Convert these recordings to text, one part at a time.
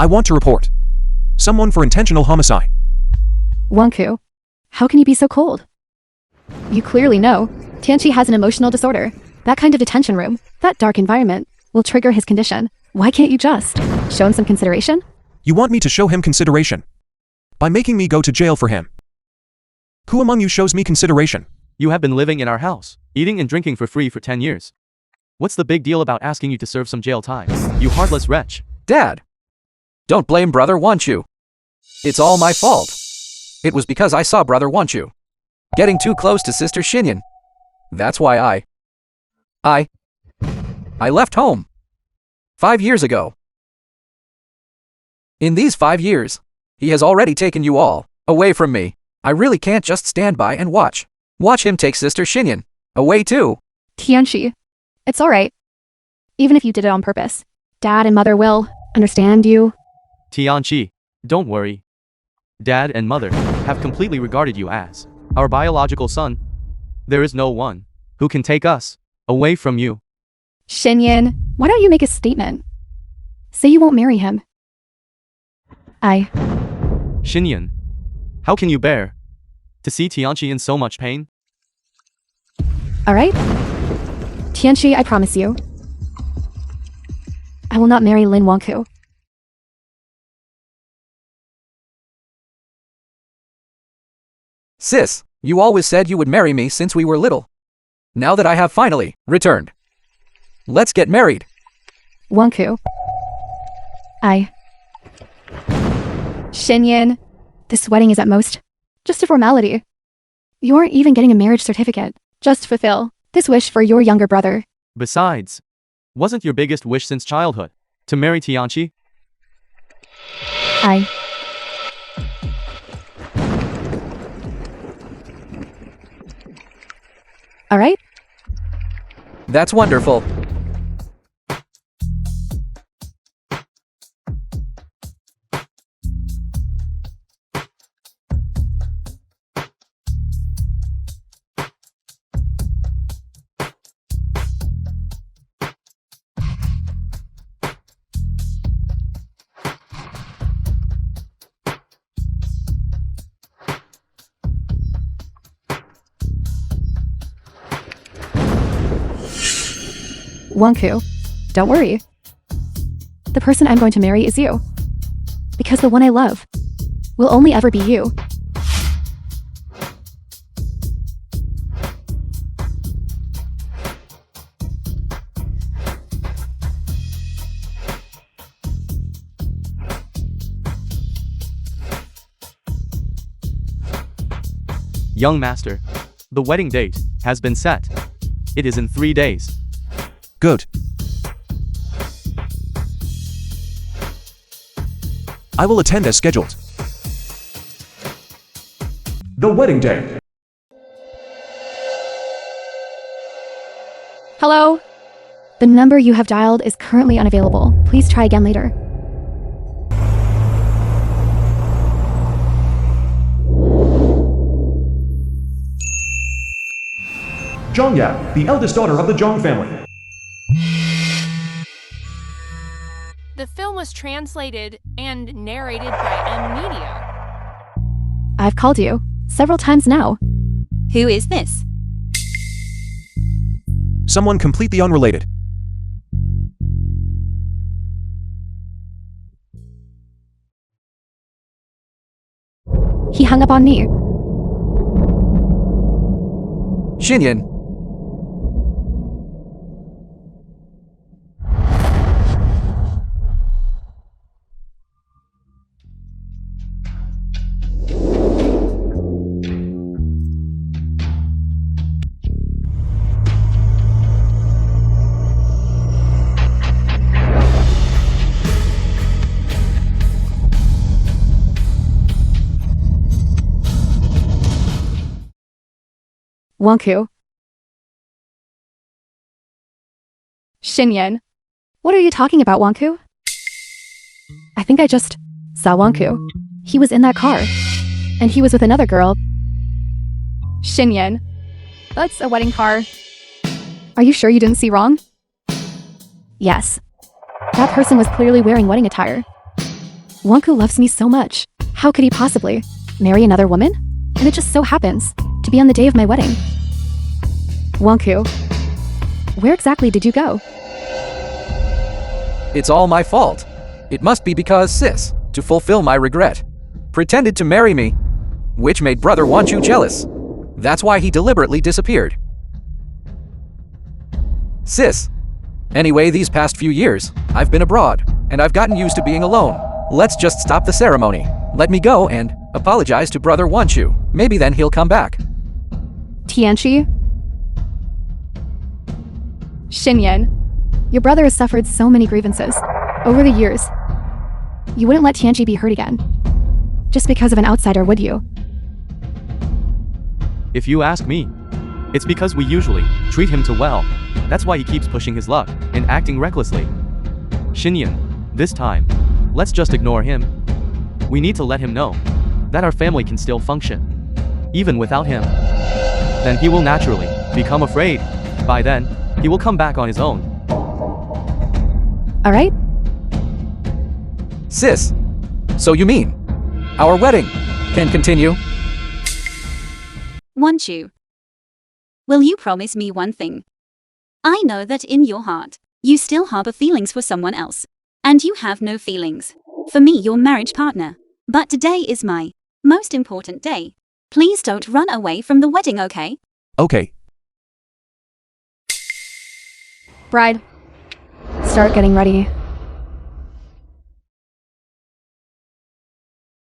I want to report someone for intentional homicide. Wonku, how can you be so cold? You clearly know Tianchi has an emotional disorder. That kind of detention room, that dark environment, will trigger his condition. Why can't you just show him some consideration? You want me to show him consideration by making me go to jail for him? Who among you shows me consideration? You have been living in our house, eating and drinking for free for 10 years. What's the big deal about asking you to serve some jail time? You heartless wretch. Dad! Don't blame Brother Wanchu. It's all my fault. It was because I saw Brother Wanchu getting too close to Sister Xinyan. That's why I left home 5 years ago. In these 5 years, he has already taken you all away from me. I really can't just stand by and watch him take Sister Xinyan away too. Tianchi, it's alright. Even if you did it on purpose, Dad and Mother will understand you. Tianchi, don't worry. Dad and Mother have completely regarded you as our biological son. There is no one who can take us away from you. Xinyan, why don't you make a statement? Say you won't marry him. Xinyan, how can you bear to see Tianchi in so much pain? Alright? Tianchi, I promise you, I will not marry Lin Wangku. Sis, you always said you would marry me since we were little. Now that I have finally returned, let's get married. Wangku. Xinyan, this wedding is at most just a formality. You aren't even getting a marriage certificate. Just fulfill this wish for your younger brother. Besides, wasn't your biggest wish since childhood to marry Tianchi? Alright? That's wonderful. Wangku, don't worry. The person I'm going to marry is you. Because the one I love will only ever be you. Young master, the wedding date has been set. It is in 3 days. Good. I will attend as scheduled. The wedding day. Hello? The number you have dialed is currently unavailable. Please try again later. Zhang Ya, the eldest daughter of the Zhang family. The film was translated and narrated by M Media. I've called you several times now. Who is this? Someone completely unrelated. He hung up on me. Xinyan. Wangku. Xinyan. What are you talking about, Wangku? I think I just saw Wangku. He was in that car. And he was with another girl. Xinyan. That's a wedding car. Are you sure you didn't see wrong? Yes. That person was clearly wearing wedding attire. Wonku loves me so much. How could he possibly marry another woman? And it just so happens to be on the day of my wedding. Wonku, where exactly did you go? It's all my fault. It must be because Sis, to fulfill my regret, pretended to marry me, which made Brother Wanchu jealous. That's why he deliberately disappeared. Sis. Anyway, these past few years, I've been abroad, and I've gotten used to being alone. Let's just stop the ceremony. Let me go and apologize to Brother Wanchu. Maybe then he'll come back. Tianchi? Xinyan, your brother has suffered so many grievances over the years. You wouldn't let Tianchi be hurt again, just because of an outsider, would you? If you ask me, it's because we usually treat him too well. That's why he keeps pushing his luck and acting recklessly. Xinyan, this time, let's just ignore him. We need to let him know that our family can still function, even without him. Then he will naturally become afraid. By then, he will come back on his own. All right? Sis, so you mean our wedding can continue? Wanchu, will you promise me one thing? I know that in your heart, you still harbor feelings for someone else, and you have no feelings for me, your marriage partner. But today is my most important day. Please don't run away from the wedding, okay? Okay. Bride, start getting ready.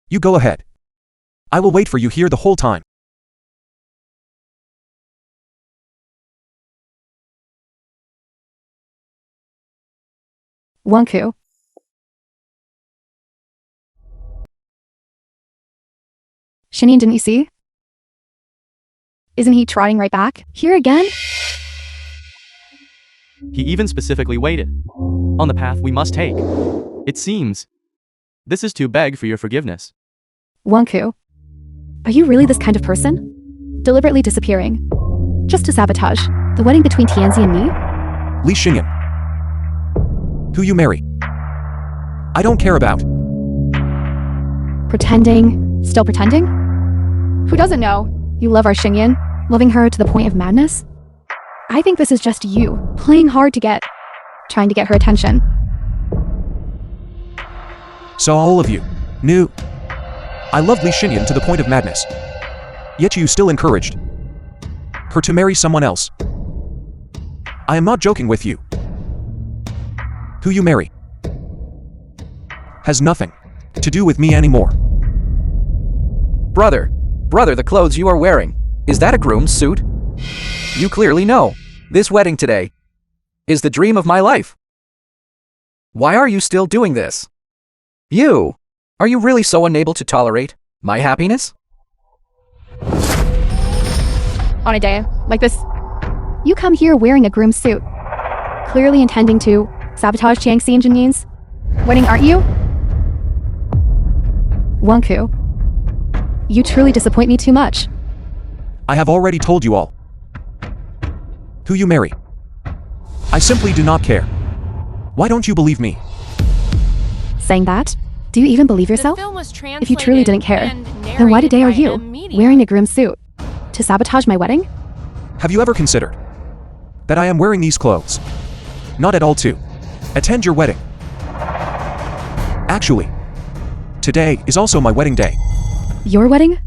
You go ahead. I will wait for you here the whole time. Wonku. Xinyan, didn't you see? Isn't he trotting right back? Here again? He even specifically waited on the path we must take. It seems this is to beg for your forgiveness. Wonku, are you really this kind of person? Deliberately disappearing, just to sabotage the wedding between Tianzi and me? Li Xinyan. Who you marry? I don't care about. Pretending? Still pretending? Who doesn't know? You love our Xinyan, loving her to the point of madness? I think this is just you, playing hard to trying to get her attention. So all of you knew I loved Li Xinyan to the point of madness. Yet you still encouraged her to marry someone else. I am not joking with you. Who you marry has nothing to do with me anymore. Brother, the clothes you are wearing, is that a groom's suit? You clearly know, this wedding today is the dream of my life. Why are you still doing this? Are you really so unable to tolerate my happiness? On a day like this, you come here wearing a groom's suit, clearly intending to sabotage Jiangxi and Jinyin's wedding, aren't you? Wonku, you truly disappoint me too much. I have already told you all. Who you marry. I simply do not care. Why don't you believe me? Saying that? Do you even believe yourself? The film was If you truly didn't care, and then why narrated today are by you M. Media. wearing a groom's suit? To sabotage my wedding? Have you ever considered that I am wearing these clothes? Not at all to attend your wedding. Actually, today is also my wedding day. Your wedding?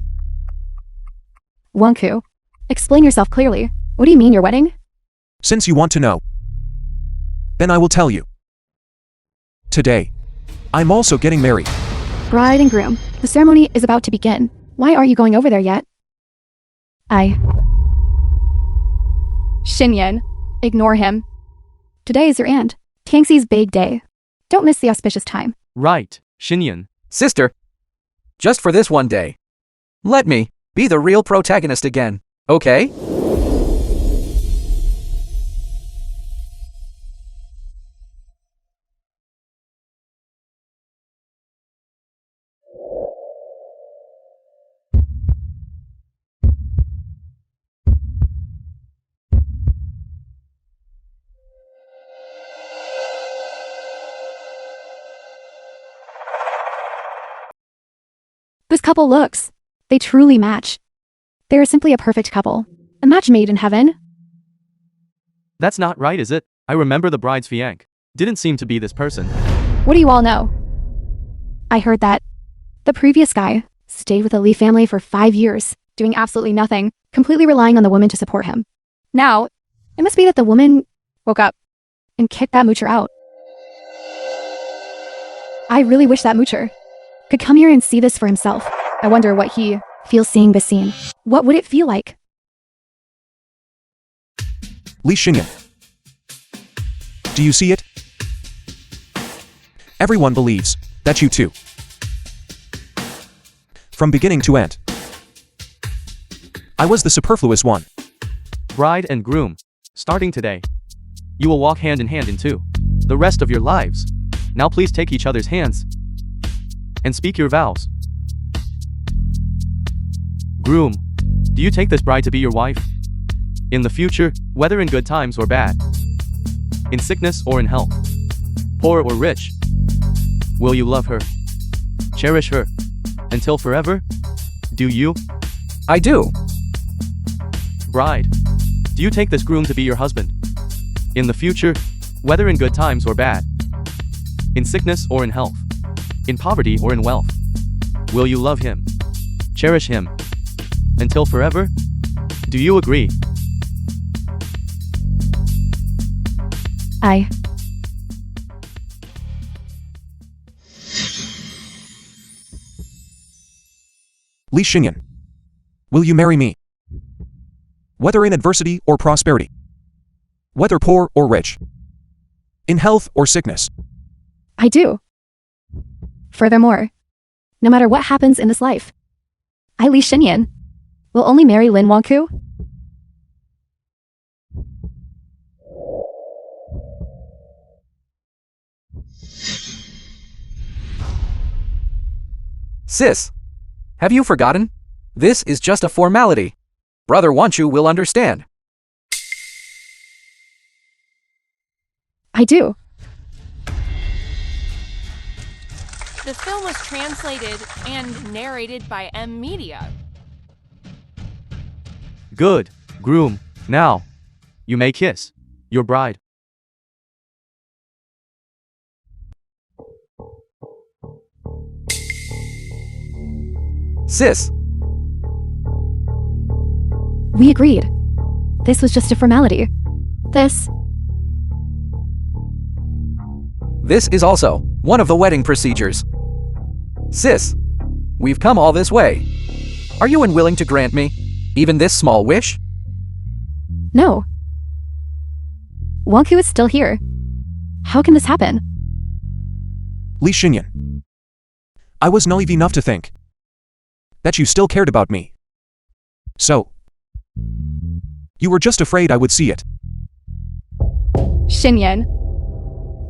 Wonku, explain yourself clearly. What do you mean your wedding? Since you want to know, then I will tell you. Today, I'm also getting married. Bride and groom, the ceremony is about to begin. Why aren't you going over there yet? Xinyan, ignore him. Today is your aunt, Tiangxi's big day. Don't miss the auspicious time. Right, Xinyan. Sister, just for this one day, let me be the real protagonist again, okay? couple looks. They truly match. They are simply a perfect couple. A match made in heaven. That's not right, is it? I remember the bride's fiancé. Didn't seem to be this person. What do you all know? I heard that the previous guy stayed with the Lee family for 5 years, doing absolutely nothing, completely relying on the woman to support him. Now, it must be that the woman woke up and kicked that moocher out. I really wish that moocher could come here and see this for himself. I wonder what he feels seeing this scene. What would it feel like? Lee Xinyan. Do you see it? Everyone believes that you too. From beginning to end. I was the superfluous one. Bride and groom. Starting today, you will walk hand in hand into the rest of your lives. Now please take each other's hands and speak your vows. Groom, do you take this bride to be your wife? In the future, whether in good times or bad, in sickness or in health, poor or rich, will you love her, cherish her, until forever? Do you? I do. Bride, do you take this groom to be your husband? In the future, whether in good times or bad, in sickness or in health, in poverty or in wealth, will you love him, cherish him, until forever? Do you agree? Lee Xinyan. Will you marry me? Whether in adversity or prosperity. Whether poor or rich. In health or sickness. I do. Furthermore, no matter what happens in this life, I, Lee Xinyan, will only marry Lin Wangku. Sis, have you forgotten? This is just a formality. Brother Wanchu will understand. I do. The film was translated and narrated by M Media. Good, groom. Now, you may kiss your bride. Sis, We agreed. This was just a formality. This this is also one of the wedding procedures. Sis, we've come all this way. Are you unwilling to grant me even this small wish? No. Wangku is still here. How can this happen? Lee Xinyan. I was naive enough to think that you still cared about me. So, you were just afraid I would see it. Xinyan.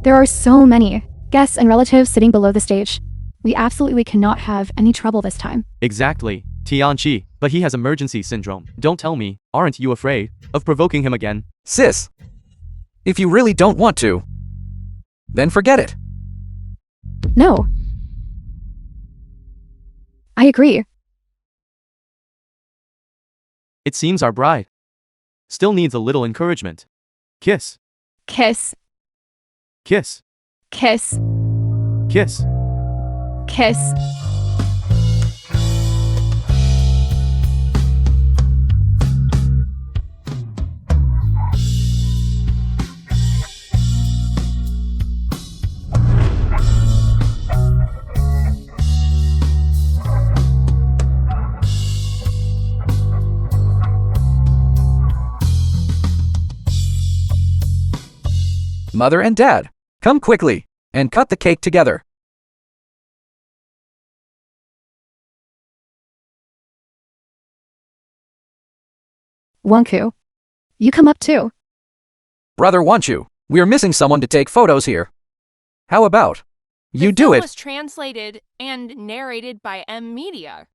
There are so many guests and relatives sitting below the stage. We absolutely cannot have any trouble this time. Exactly, Tianqi, but he has emergency syndrome. Don't tell me, aren't you afraid of provoking him again? Sis, if you really don't want to, then forget it. No. I agree. It seems our bride still needs a little encouragement. Kiss, Kiss. kiss, Kiss. kiss. Kiss. Mother and Dad, come quickly and cut the cake together. Wangku. You come up too. Brother Wanchu, we're missing someone to take photos here. How about you The do film it? was translated and narrated by M Media.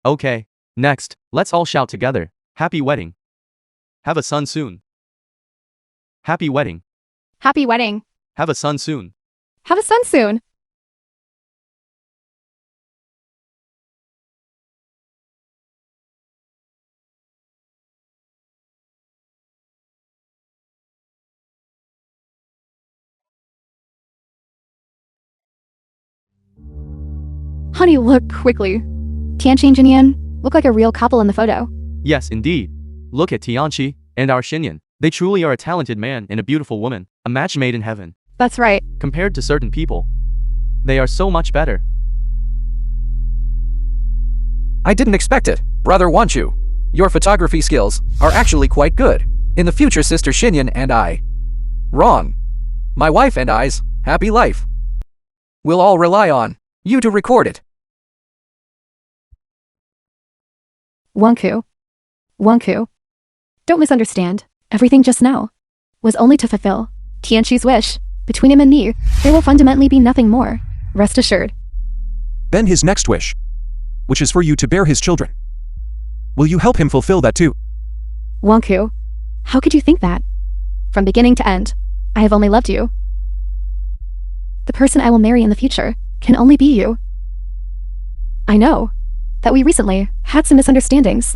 Okay. Next, let's all shout together. Happy wedding. Have a son soon. Happy wedding. Happy wedding. Have a son soon. Have a son soon. Honey, look quickly. Tianqi and Jinyan look like a real couple in the photo. Yes, indeed. Look at Tianqi and our Xinyan. They truly are a talented man and a beautiful woman, a match made in heaven. That's right. Compared to certain people, they are so much better. I didn't expect it. Brother Wanchu. Your photography skills are actually quite good. In the future, Sister Xinyan and I. Wrong. My wife and I's happy life. We'll all rely on you to record it. Wanku. Don't misunderstand. Everything just now was only to fulfill Tianqi's wish. Between him and me, there will fundamentally be nothing more. Rest assured. Then his next wish, which is for you to bear his children. Will you help him fulfill that too? Wanku, how could you think that? From beginning to end, I have only loved you. The person I will marry in the future can only be you. I know that we recently had some misunderstandings,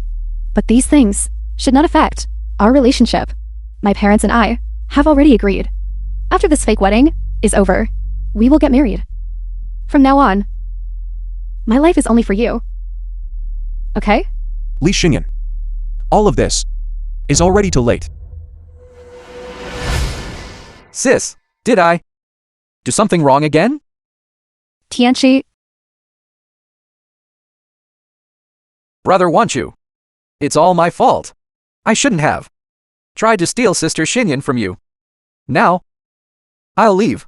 but these things should not affect our relationship. My parents and I have already agreed. After this fake wedding is over, we will get married. From now on, my life is only for you. Okay? Li Xinyan. All of this is already too late. Sis, did I do something wrong again? Tianqi, Brother Wanchu. It's all my fault. I shouldn't have tried to steal Sister Xinyan from you. Now, I'll leave.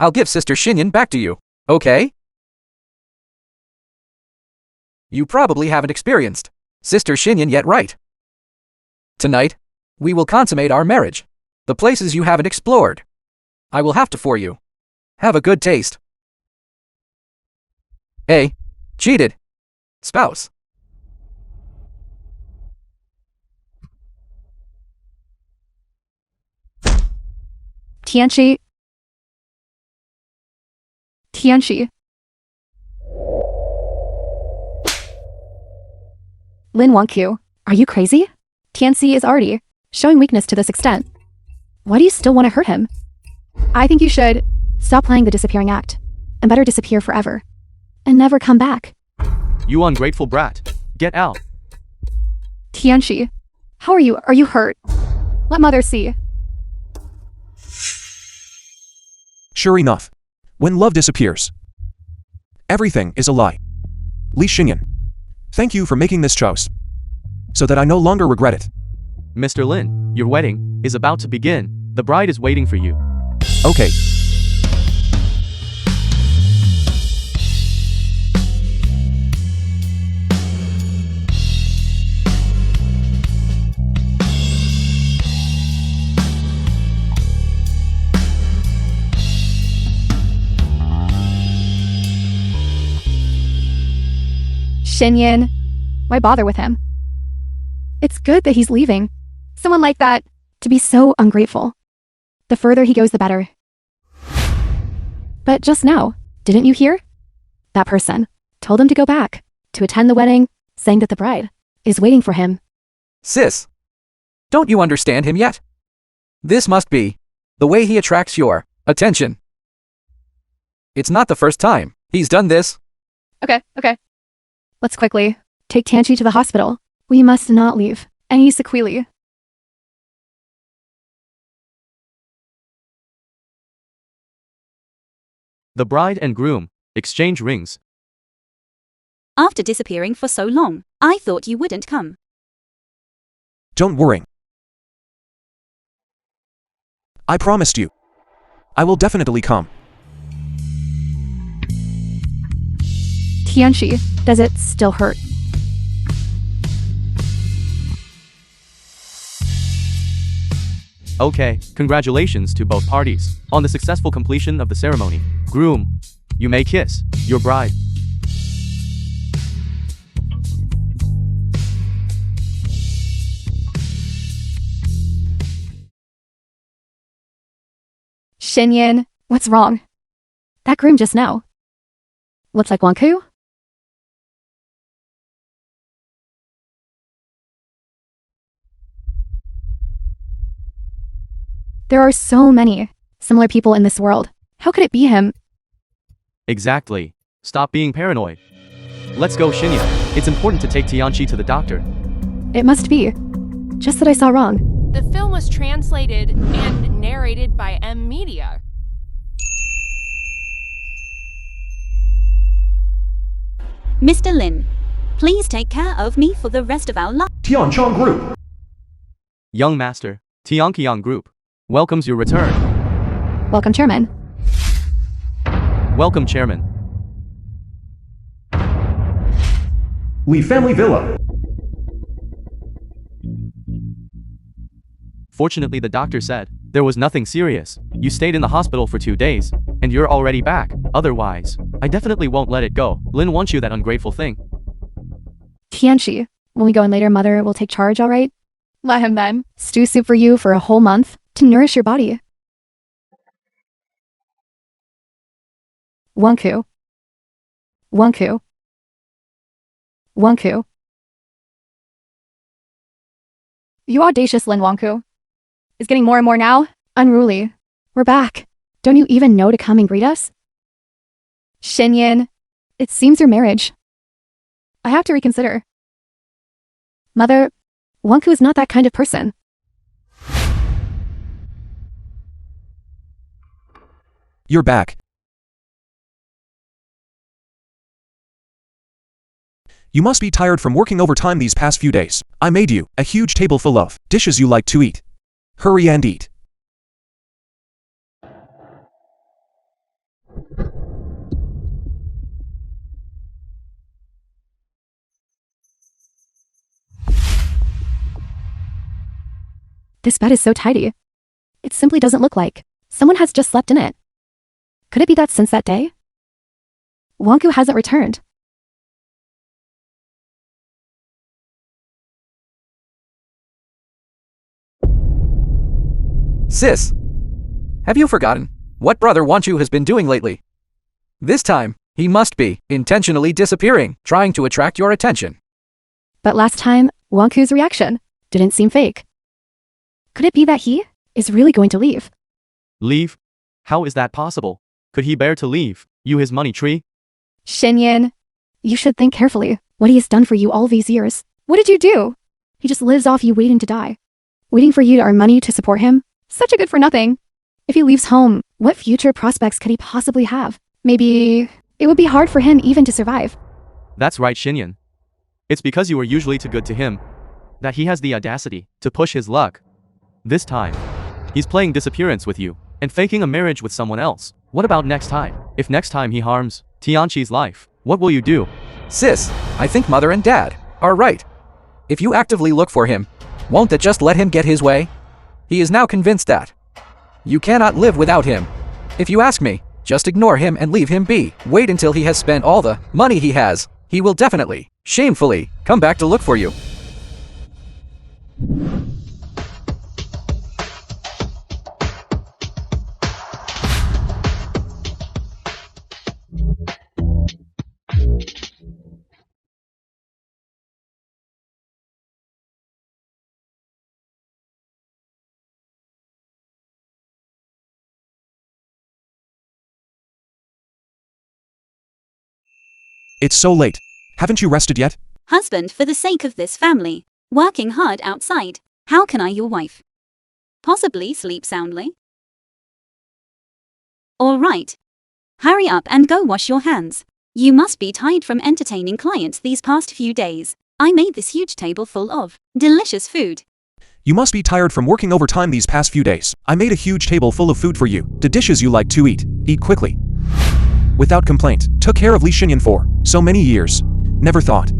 I'll give Sister Xinyan back to you, okay? You probably haven't experienced Sister Xinyan yet, right? Tonight, we will consummate our marriage. The places you haven't explored, I will have to for you. Have a good taste. A cheated spouse. Tianqi. Lin Wanqiu, are you crazy? Tianqi is already showing weakness to this extent. Why do you still want to hurt him? I think you should stop playing the disappearing act and better disappear forever and never come back. You ungrateful brat. Get out. Tianqi, how are you? Are you hurt? Let mother see. Sure enough, when love disappears, everything is a lie. Li Xinyan, thank you for making this choice, so that I no longer regret it. Mr. Lin, your wedding is about to begin. The bride is waiting for you. Okay. Xinyan, why bother with him? It's good that he's leaving. Someone like that, to be so ungrateful. The further he goes, the better. But just now, didn't you hear? That person told him to go back, to attend the wedding, saying that the bride is waiting for him. Sis, don't you understand him yet? This must be the way he attracts your attention. It's not the first time he's done this. Okay. Let's quickly take Tianqi to the hospital. We must not leave any sequelae. The bride and groom exchange rings. After disappearing for so long, I thought you wouldn't come. Don't worry. I promised you. I will definitely come. Tianqi, does it still hurt? Okay, congratulations to both parties on the successful completion of the ceremony. Groom, you may kiss your bride. Xinyan, what's wrong? That groom just now. Looks like Wanku? There are so many similar people in this world. How could it be him? Exactly. Stop being paranoid. Let's go, Xinyan. It's important to take Tianqi to the doctor. It must be. Just that I saw wrong. The film was translated and narrated by M Media. Mr. Lin, please take care of me for the rest of our life. Tianchong Group. Young Master, Tianqiang Group welcomes your return. Welcome, Chairman. Welcome, Chairman. Lee Family Villa. Fortunately, the doctor said there was nothing serious. You stayed in the hospital for 2 days, and you're already back. Otherwise, I definitely won't let it go. Lin wants you, that ungrateful thing. Tianqi, when we go in later, Mother will take charge, all right? Let him then. Stew soup for you for a whole month to nourish your body. Wanku. Wanku. Wanku. You audacious Lin Wanku. Is getting more and more now. Unruly. We're back. Don't you even know to come and greet us? Xinyan, it seems your marriage. I have to reconsider. Mother, Wanku is not that kind of person. You're back. You must be tired from working overtime these past few days. I made you a huge table full of dishes you like to eat. Hurry and eat. This bed is so tidy. It simply doesn't look like someone has just slept in it. Could it be that since that day, Wanku hasn't returned? Sis, have you forgotten what Brother Wanchu has been doing lately? This time, he must be intentionally disappearing, trying to attract your attention. But last time, Wanku's reaction didn't seem fake. Could it be that he is really going to leave? Leave? How is that possible? Could he bear to leave you his money tree? Xinyan, you should think carefully what he has done for you all these years. What did you do? He just lives off you waiting to die. Waiting for you to earn money to support him? Such a good for nothing. If he leaves home, what future prospects could he possibly have? Maybe it would be hard for him even to survive. That's right, Xinyan. It's because you were usually too good to him that he has the audacity to push his luck. This time, he's playing disappearance with you and faking a marriage with someone else. What about next time? If next time he harms Tianqi's life, what will you do? Sis, I think Mother and Dad are right. If you actively look for him, won't that just let him get his way? He is now convinced that you cannot live without him. If you ask me, just ignore him and leave him be. Wait until he has spent all the money he has. He will definitely, shamefully, come back to look for you. It's so late. Haven't you rested yet? Husband, for the sake of this family, working hard outside, how can I, your wife, possibly sleep soundly? All right. Hurry up and go wash your hands. You must be tired from entertaining clients these past few days. I made this huge table full of delicious food. You must be tired from working overtime these past few days. I made a huge table full of food for you. The dishes you like to eat. Eat quickly. Without complaint, took care of Li Xinyan for so many years. Never thought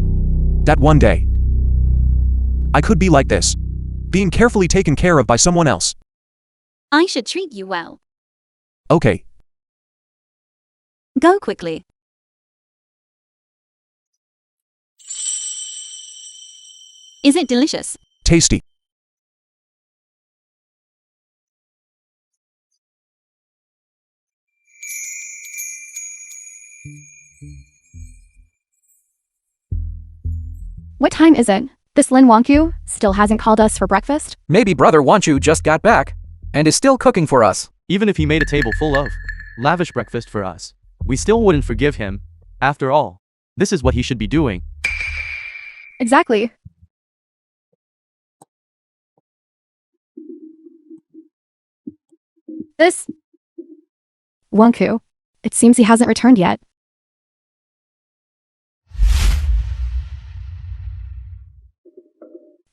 that one day I could be like this, being carefully taken care of by someone else. I should treat you well. Okay. Go quickly. Is it delicious? Tasty. What time is it? This Lin Wangqiu still hasn't called us for breakfast? Maybe brother Wanchu just got back and is still cooking for us. Even if he made a table full of lavish breakfast for us, we still wouldn't forgive him. After all, this is what he should be doing. Exactly. This Wangqiu, it seems he hasn't returned yet.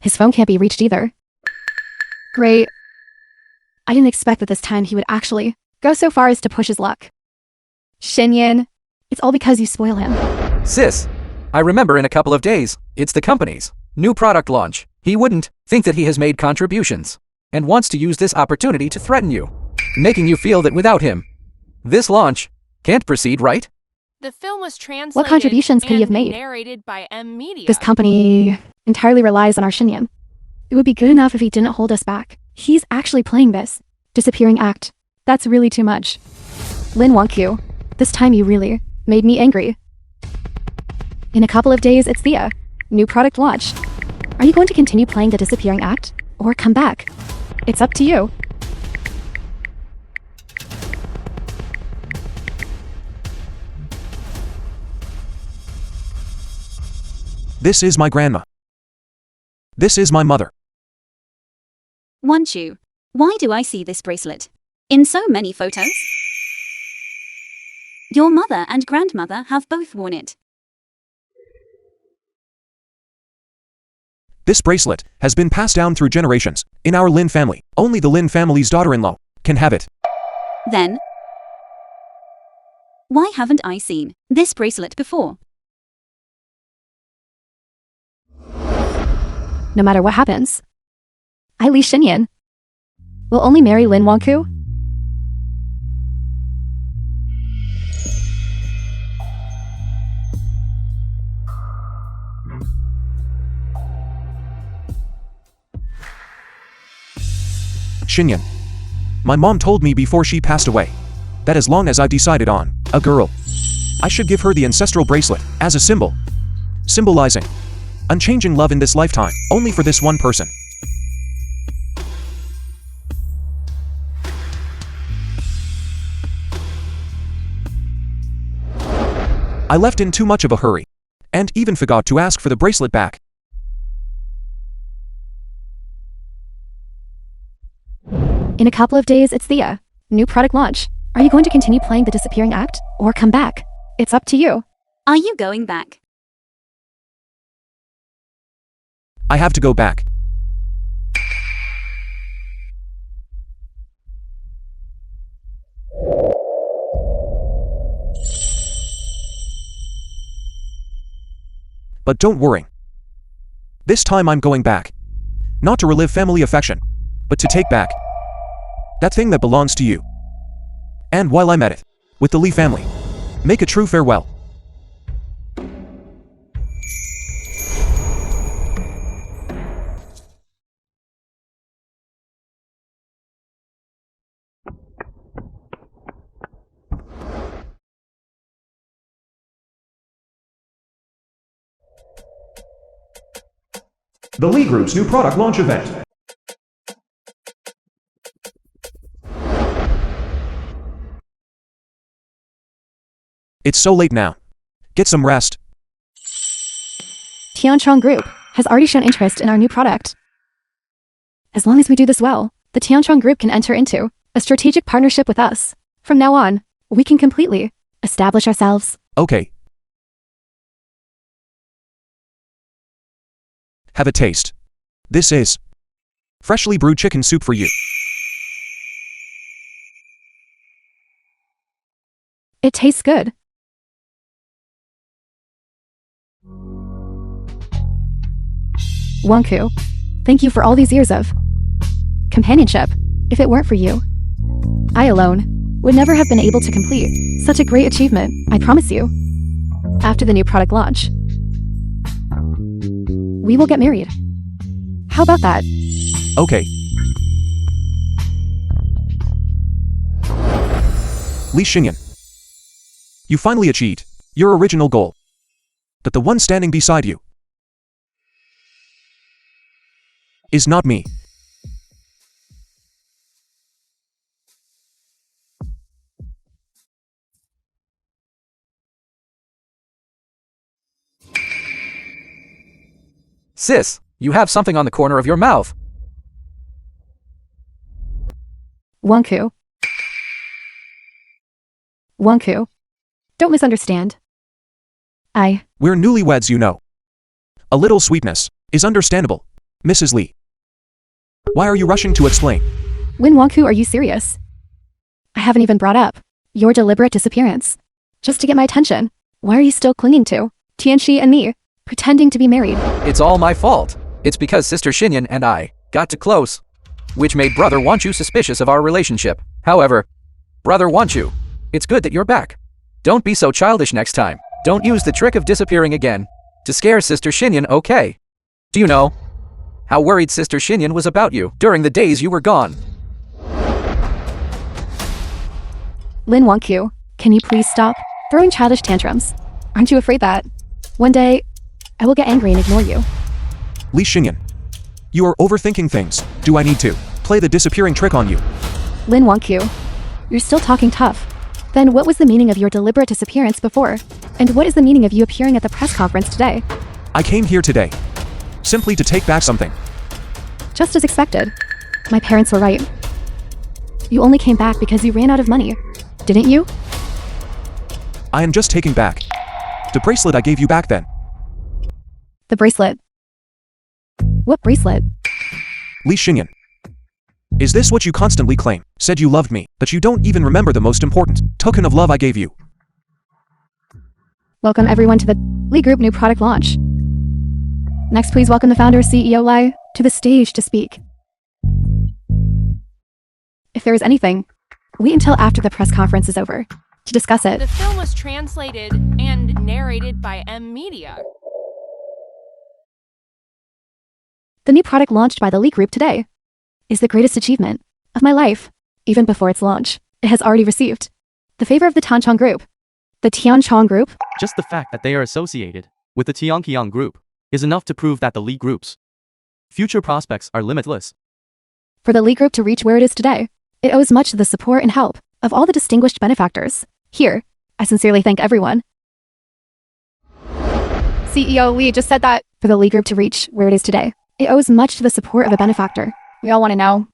His phone can't be reached either. Great. I didn't expect that this time he would actually go so far as to push his luck. Xinyan, it's all because you spoil him. Sis, I remember in a couple of days, it's the company's new product launch. He wouldn't think that he has made contributions and wants to use this opportunity to threaten you, making you feel that without him, this launch can't proceed, right? The film was translated What contributions could he have and made? narrated by M Media. This company entirely relies on our Xinyan. It would be good enough if he didn't hold us back. He's actually playing this disappearing act. That's really too much. Lin Wangqiu, this time you really made me angry. In a couple of days, it's the new product launch. Are you going to continue playing the disappearing act or come back? It's up to you. This is my grandma. This is my mother. Wanchu, why do I see this bracelet in so many photos? Your mother and grandmother have both worn it. This bracelet has been passed down through generations in our Lin family. Only the Lin family's daughter-in-law can have it. Then, why haven't I seen this bracelet before? No matter what happens, I, Li Xinyan, will only marry Lin Wangqiu. Xinyan. My mom told me before she passed away that as long as I've decided on a girl, I should give her the ancestral bracelet as a symbol, symbolizing unchanging love in this lifetime, only for this one person. I left in too much of a hurry, and even forgot to ask for the bracelet back. In a couple of days, it's the new product launch. Are you going to continue playing the disappearing act or come back? It's up to you. Are you going back? I have to go back. But don't worry. This time I'm going back. Not to relive family affection, but to take back that thing that belongs to you. And while I'm at it, with the Li family, make a true farewell. The Li Group's new product launch event. It's so late now. Get some rest. Tianchong Group has already shown interest in our new product. As long as we do this well, the Tianchong Group can enter into a strategic partnership with us. From now on, we can completely establish ourselves. Okay. Have a taste. This is freshly brewed chicken soup for you. It tastes good. Wangqiu, thank you for all these years of companionship. If it weren't for you, I alone would never have been able to complete such a great achievement, I promise you. After the new product launch, we will get married. How about that? Okay. Li Xinyan. You finally achieved your original goal. But the one standing beside you is not me. Sis, you have something on the corner of your mouth. Wonku. Wonku. Don't misunderstand. We're newlyweds, you know. A little sweetness is understandable, Mrs. Lee. Why are you rushing to explain? Lin Wonku, are you serious? I haven't even brought up your deliberate disappearance. Just to get my attention. Why are you still clinging to Tianxi and me, pretending to be married? It's all my fault. It's because Sister Xinyan and I got too close, which made Brother Wanchu suspicious of our relationship. However, Brother Wanchu, it's good that you're back. Don't be so childish next time. Don't use the trick of disappearing again to scare Sister Xinyan, okay? Do you know how worried Sister Xinyan was about you during the days you were gone? Lin Wonku, can you please stop throwing childish tantrums? Aren't you afraid that one day I will get angry and ignore you? Li Xinyan, you are overthinking things. Do I need to play the disappearing trick on you? Lin Wonku, you're still talking tough. Then what was the meaning of your deliberate disappearance before? And what is the meaning of you appearing at the press conference today? I came here today simply to take back something. Just as expected. My parents were right. You only came back because you ran out of money, didn't you? I am just taking back the bracelet I gave you back then. The bracelet. What bracelet? Li Xinyan, is this what you constantly claim? Said you loved me, but you don't even remember the most important token of love I gave you. Welcome everyone to the Lee Group new product launch. Next, please welcome the founder, CEO Lai, to the stage to speak. If there is anything, wait until after the press conference is over to discuss it. The film was translated and narrated by M Media. The new product launched by the Lee Group today is the greatest achievement of my life. Even before its launch, it has already received the favor of the Tanchong Group. The Tianchong Group? Just the fact that they are associated with the Tianqiang Group is enough to prove that the Lee Group's future prospects are limitless. For the Lee Group to reach where it is today, it owes much to the support and help of all the distinguished benefactors. Here, I sincerely thank everyone. CEO Lee just said that for the Lee Group to reach where it is today, it owes much to the support of a benefactor. We all want to know,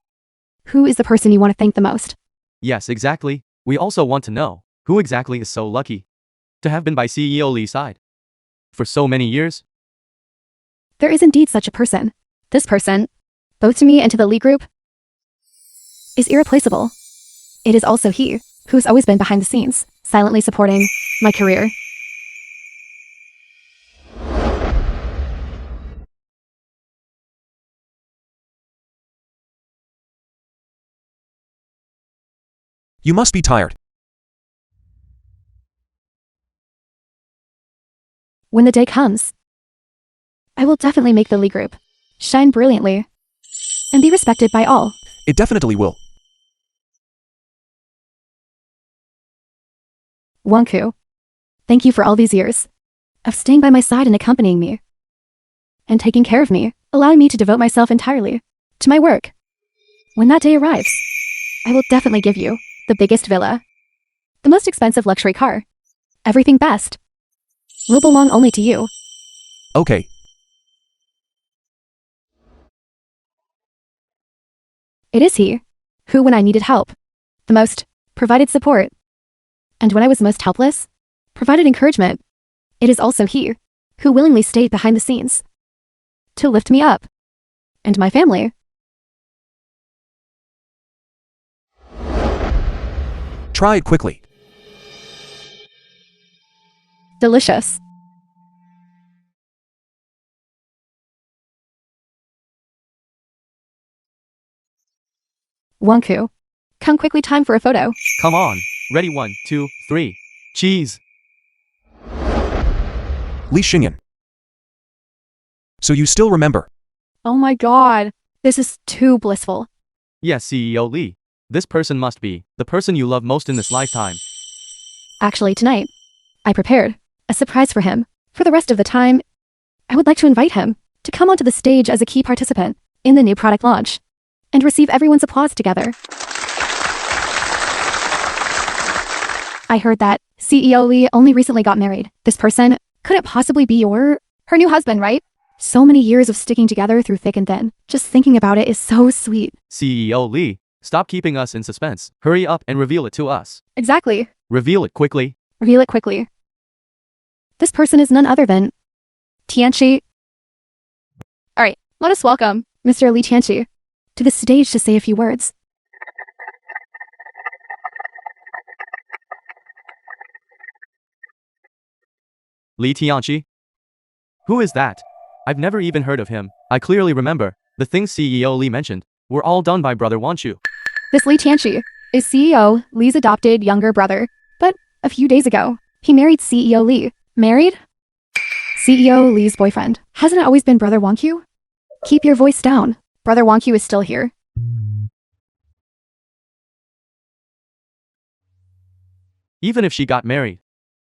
who is the person you want to thank the most? Yes, exactly. We also want to know who exactly is so lucky to have been by CEO Lee's side for so many years. There is indeed such a person. This person, both to me and to the Lee Group, is irreplaceable. It is also he who has always been behind the scenes, silently supporting my career. You must be tired. When the day comes, I will definitely make the Lee Group shine brilliantly and be respected by all. It definitely will. Wonku, thank you for all these years of staying by my side and accompanying me and taking care of me, allowing me to devote myself entirely to my work. When that day arrives, I will definitely give you the biggest villa, the most expensive luxury car, everything best will belong only to you. Okay. It is he who, when I needed help the most, provided support. And when I was most helpless, provided encouragement. It is also he who willingly stayed behind the scenes to lift me up and my family. Try it quickly. Delicious. Wonku, come quickly, time for a photo. Come on. Ready, 1, 2, 3. Cheese. Li Xinyan. So you still remember? Oh my god, this is too blissful. Yes, CEO Lee. This person must be the person you love most in this lifetime. Actually, tonight, I prepared a surprise for him. For the rest of the time, I would like to invite him to come onto the stage as a key participant in the new product launch and receive everyone's applause together. I heard that CEO Lee only recently got married. This person couldn't possibly be her new husband, right? So many years of sticking together through thick and thin. Just thinking about it is so sweet. CEO Lee, stop keeping us in suspense. Hurry up and reveal it to us. Exactly. Reveal it quickly. Reveal it quickly. This person is none other than Tianchi. Alright, let us welcome Mr. Lee Tianchi to the stage to say a few words. Lee Tianchi? Who is that? I've never even heard of him. I clearly remember, the things CEO Lee mentioned were all done by brother Wanchu. This Lee Tianchi is CEO Lee's adopted younger brother, but a few days ago, he married CEO Lee. Married? CEO Lee's boyfriend. Hasn't it always been brother Wanchu? Keep your voice down. Brother Wanchu is still here. Even if she got married,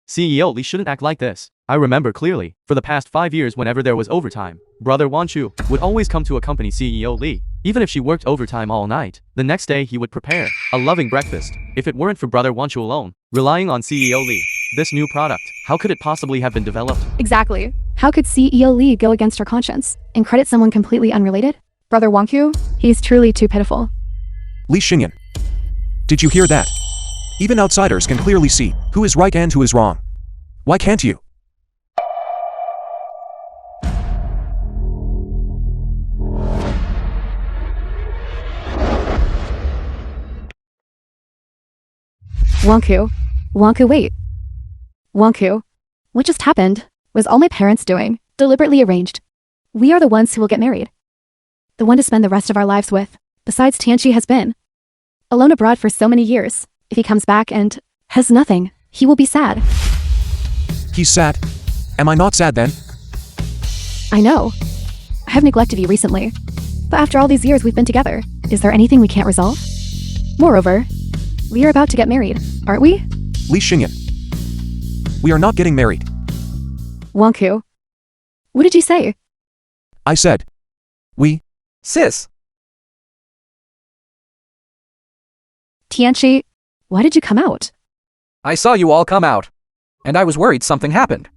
CEO Lee shouldn't act like this. I remember clearly, for the past 5 years whenever there was overtime, brother Wanchu would always come to accompany CEO Lee. Even if she worked overtime all night, the next day he would prepare a loving breakfast. If it weren't for brother Wanchu alone, relying on CEO Lee, this new product, how could it possibly have been developed? Exactly. How could CEO Lee go against her conscience and credit someone completely unrelated? Brother Wanchu? He's truly too pitiful. Li Xinyan. Did you hear that? Even outsiders can clearly see who is right and who is wrong. Why can't you? Wanku, wait. Wanku, what just happened was all my parents doing, deliberately arranged. We are the ones who will get married. The one to spend the rest of our lives with. Besides, Tianchi has been alone abroad for so many years. If he comes back and has nothing, he will be sad. He's sad. Am I not sad then? I know. I have neglected you recently. But after all these years we've been together, is there anything we can't resolve? Moreover, we are about to get married, aren't we? Li Xinyan. We are not getting married. Wanku, what did you say? I said. We. Sis, Tianchi, why did you come out? I saw you all come out, and I was worried something happened.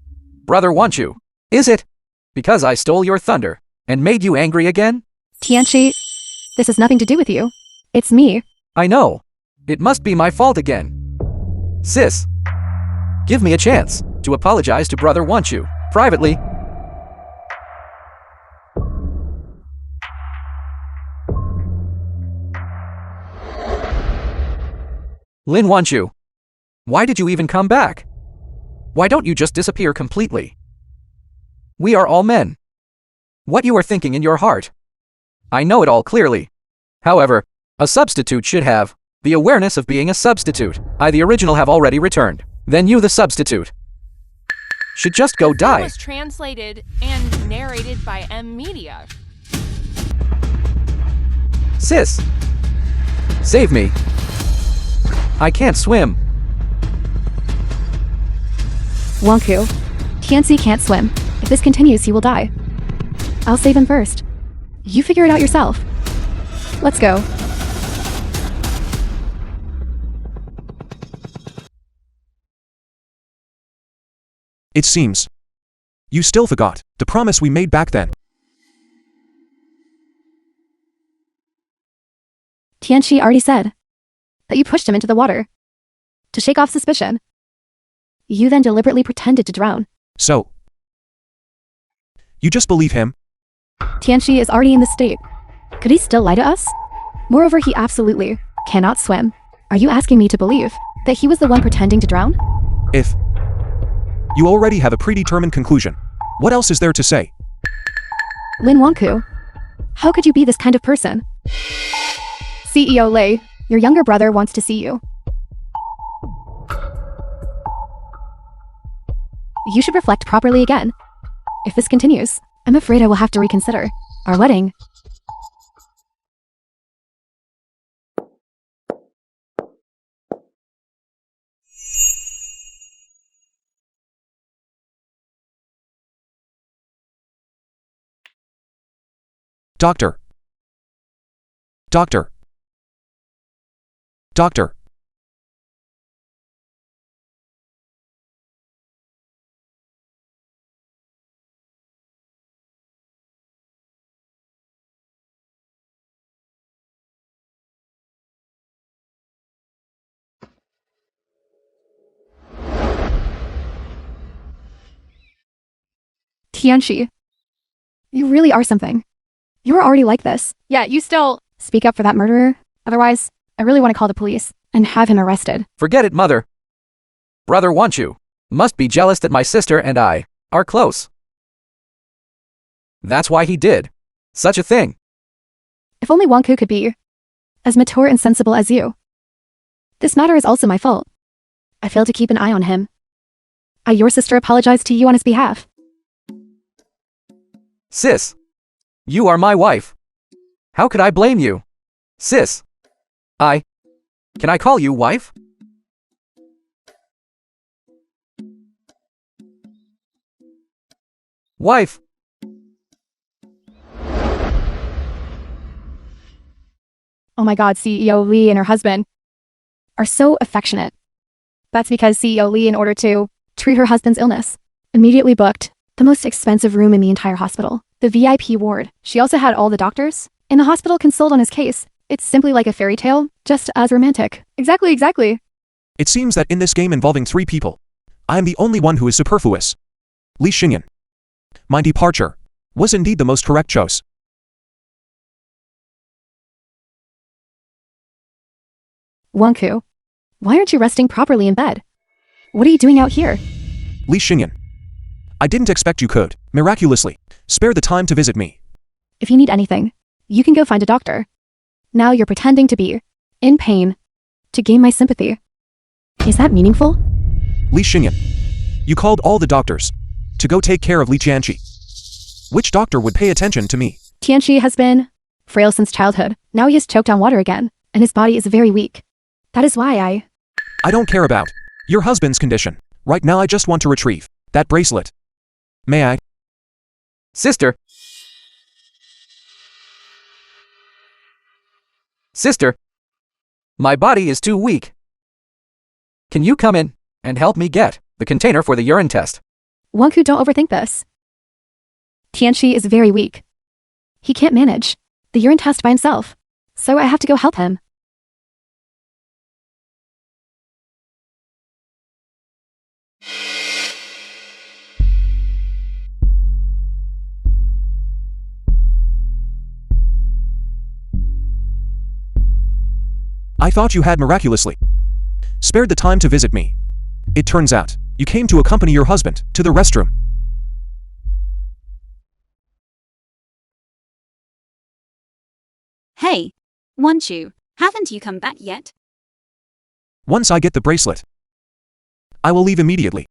Brother Wanchu, is it because I stole your thunder and made you angry again? Tianchi, this has nothing to do with you. It's me. I know. It must be my fault again. Sis, give me a chance to apologize to Brother Wanchu privately. Lin Wanchu, why did you even come back? Why don't you just disappear completely? We are all men. What you are thinking in your heart, I know it all clearly. However, a substitute should have the awareness of being a substitute. I, the original, have already returned. Then you, the substitute, should just go It die. was translated and narrated by M Media. Sis, save me. I can't swim. Wanku, Tianchi can't swim. If this continues, he will die. I'll save him first. You figure it out yourself. Let's go. It seems. You still forgot the promise we made back then. Tianchi already said that you pushed him into the water to shake off suspicion. You then deliberately pretended to drown. So. You just believe him? Tianchi is already in the state. Could he still lie to us? Moreover, he absolutely cannot swim. Are you asking me to believe that he was the one pretending to drown? If. You already have a predetermined conclusion. What else is there to say? Lin Wanku, how could you be this kind of person? CEO Lei, your younger brother wants to see you. You should reflect properly again. If this continues, I'm afraid I will have to reconsider our wedding. Doctor. Doctor. Doctor. Tianchi. You really are something. You were already like this. Yeah, you still speak up for that murderer. Otherwise, I really want to call the police and have him arrested. Forget it, mother. Brother wants you. Must be jealous that my sister and I are close. That's why he did such a thing. If only Wanku could be as mature and sensible as you. This matter is also my fault. I failed to keep an eye on him. Your sister apologized to you on his behalf. Sis, you are my wife. How could I blame you? Sis, can I call you wife? Wife. Oh my god, CEO Lee and her husband are so affectionate. That's because CEO Lee, in order to treat her husband's illness, immediately booked the most expensive room in the entire hospital, the VIP ward. She also had all the doctors in the hospital consult on his case. It's simply like a fairy tale, just as romantic. Exactly. It seems that in this game involving 3 people, I am the only one who is superfluous. Li Xinyan. My departure was indeed the most correct choice. Wanku, why aren't you resting properly in bed? What are you doing out here? Li Xinyan. I didn't expect you could, miraculously, spare the time to visit me. If you need anything, you can go find a doctor. Now you're pretending to be in pain to gain my sympathy. Is that meaningful? Li Xinyan. You called all the doctors to go take care of Li Tianqi. Which doctor would pay attention to me? Tianchi has been frail since childhood. Now he has choked on water again, and his body is very weak. That is why I don't care about your husband's condition. Right now I just want to retrieve that bracelet. May I? Sister. Sister. My body is too weak. Can you come in and help me get the container for the urine test? Wanku, don't overthink this. Tianchi is very weak. He can't manage the urine test by himself, so I have to go help him. I thought you had miraculously spared the time to visit me. It turns out, you came to accompany your husband to the restroom. Hey, Wanchu, haven't you come back yet? Once I get the bracelet, I will leave immediately.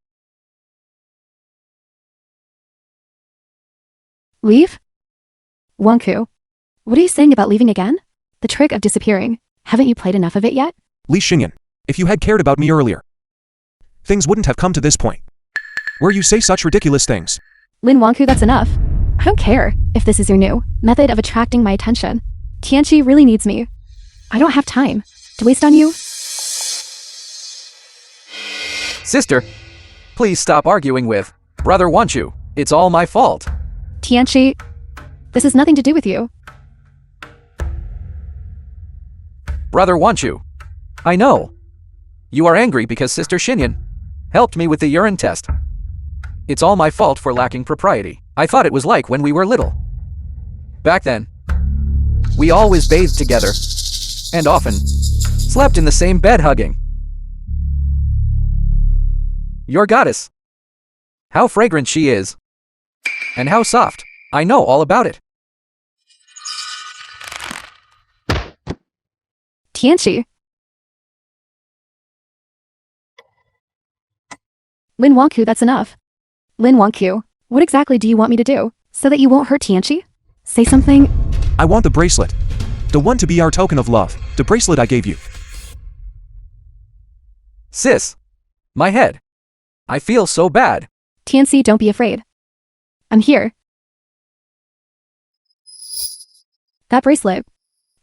Leave? Wanku, what are you saying about leaving again? The trick of disappearing. Haven't you played enough of it yet? Li Xinyan, if you had cared about me earlier, things wouldn't have come to this point, where you say such ridiculous things. Lin Wanku, that's enough. I don't care if this is your new method of attracting my attention. Tianchi really needs me. I don't have time to waste on you. Sister, please stop arguing with Brother wants you. It's all my fault. Tianchi, this has nothing to do with you. Brother wants you. I know. You are angry because Sister Xinyan helped me with the urine test. It's all my fault for lacking propriety. I thought it was like when we were little. Back then, we always bathed together, and often slept in the same bed hugging. Your goddess. How fragrant she is. And how soft. I know all about it. Tianchi. Lin Wanku, that's enough. Lin Wanku, what exactly do you want me to do so that you won't hurt Tianchi? Say something. I want the bracelet. The one to be our token of love. The bracelet I gave you. Sis. My head. I feel so bad. Tianchi, don't be afraid. I'm here. That bracelet.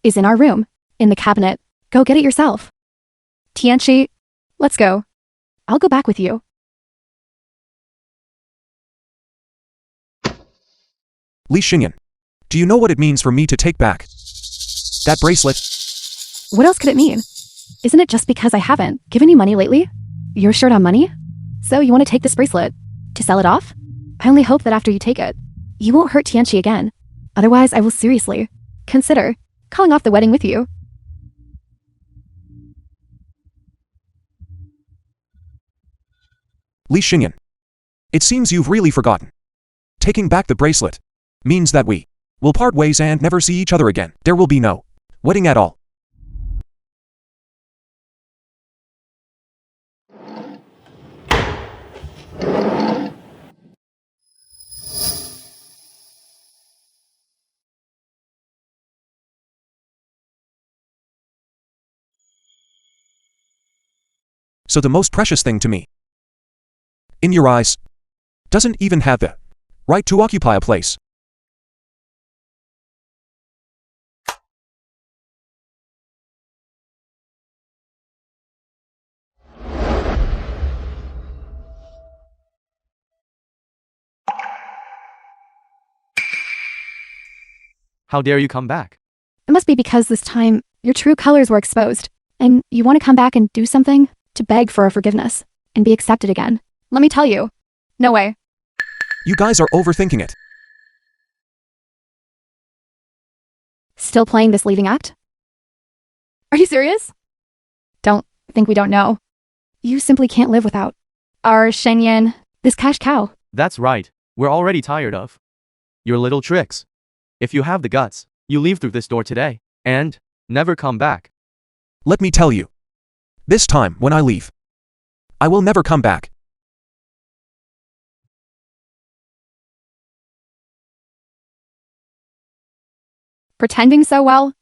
is in our room, in the cabinet. Go get it yourself. Tianchi, let's go. I'll go back with you. Li Xinyan, do you know what it means for me to take back that bracelet? What else could it mean? Isn't it just because I haven't given you money lately? You're short on money? So you want to take this bracelet to sell it off? I only hope that after you take it, you won't hurt Tianchi again. Otherwise, I will seriously consider calling off the wedding with you. Li Xinyan, it seems you've really forgotten. Taking back the bracelet means that we will part ways and never see each other again. There will be no wedding at all. So the most precious thing to me, in your eyes, doesn't even have the right to occupy a place. How dare you come back? It must be because this time your true colors were exposed, and you want to come back and do something to beg for a forgiveness and be accepted again. Let me tell you, no way. You guys are overthinking it. Still playing this leading act? Are you serious? Don't think we don't know. You simply can't live without our Shenyan, this cash cow. That's right. We're already tired of your little tricks. If you have the guts, you leave through this door today and never come back. Let me tell you, this time when I leave, I will never come back. Pretending so well?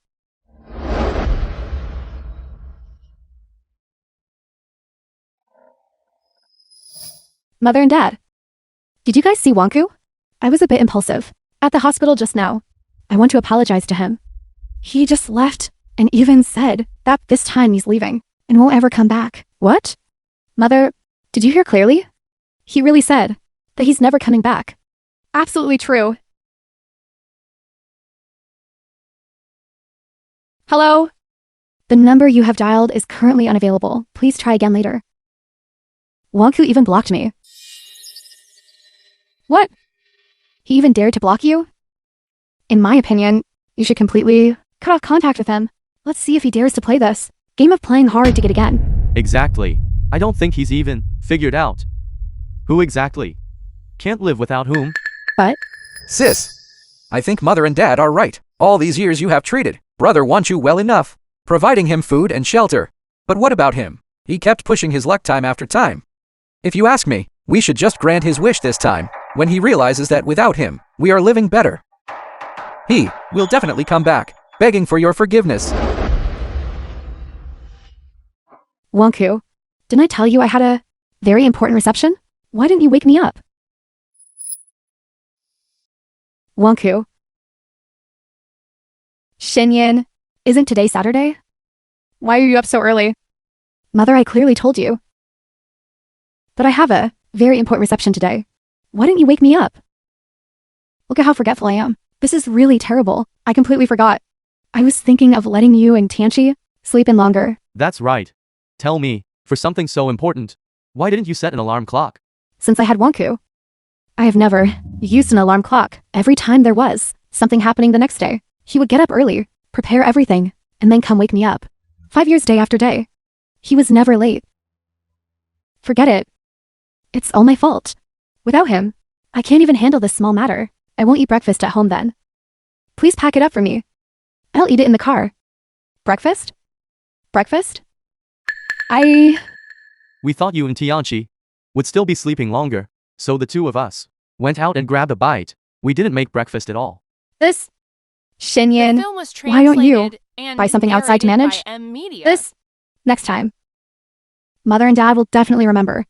Mother and Dad, did you guys see Wonku? I was a bit impulsive at the hospital just now. I want to apologize to him. He just left and even said that this time he's leaving and won't ever come back. What? Mother, did you hear clearly? He really said that he's never coming back. Absolutely true. Hello? The number you have dialed is currently unavailable. Please try again later. Wonku even blocked me. What? He even dared to block you? In my opinion, you should completely cut off contact with him. Let's see if he dares to play this game of playing hard to get again. Exactly. I don't think he's even figured out who exactly can't live without whom. But Sis, I think Mother and Dad are right. All these years you have treated Brother wants you well enough, providing him food and shelter. But what about him? He kept pushing his luck time after time. If you ask me, we should just grant his wish this time, when he realizes that without him, we are living better. He will definitely come back, begging for your forgiveness. Wonku, didn't I tell you I had a very important reception? Why didn't you wake me up? Wonku. Shenyan, isn't today Saturday? Why are you up so early? Mother, I clearly told you that I have a very important reception today. Why didn't you wake me up? Look at how forgetful I am. This is really terrible. I completely forgot. I was thinking of letting you and Tianchi sleep in longer. That's right. Tell me, for something so important, why didn't you set an alarm clock? Since I had Wonku, I have never used an alarm clock. Every time there was something happening the next day, he would get up early, prepare everything, and then come wake me up. 5 years day after day. He was never late. Forget it. It's all my fault. Without him, I can't even handle this small matter. I won't eat breakfast at home then. Please pack it up for me. I'll eat it in the car. Breakfast? Breakfast? We thought you and Tianchi would still be sleeping longer, so the two of us went out and grabbed a bite. We didn't make breakfast at all. This? The Shenyan, film was why don't you translated and buy something outside to narrated manage? by M Media. this? Next time. Mother and Dad will definitely remember.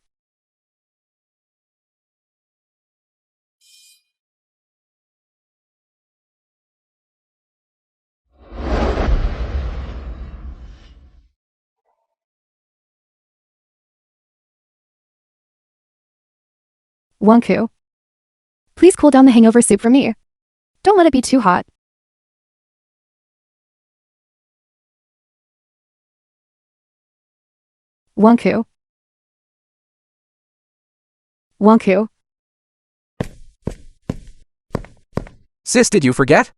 Wonku. Please cool down the hangover soup for me. Don't let it be too hot. Wonku. Wonku. Sis, did you forget?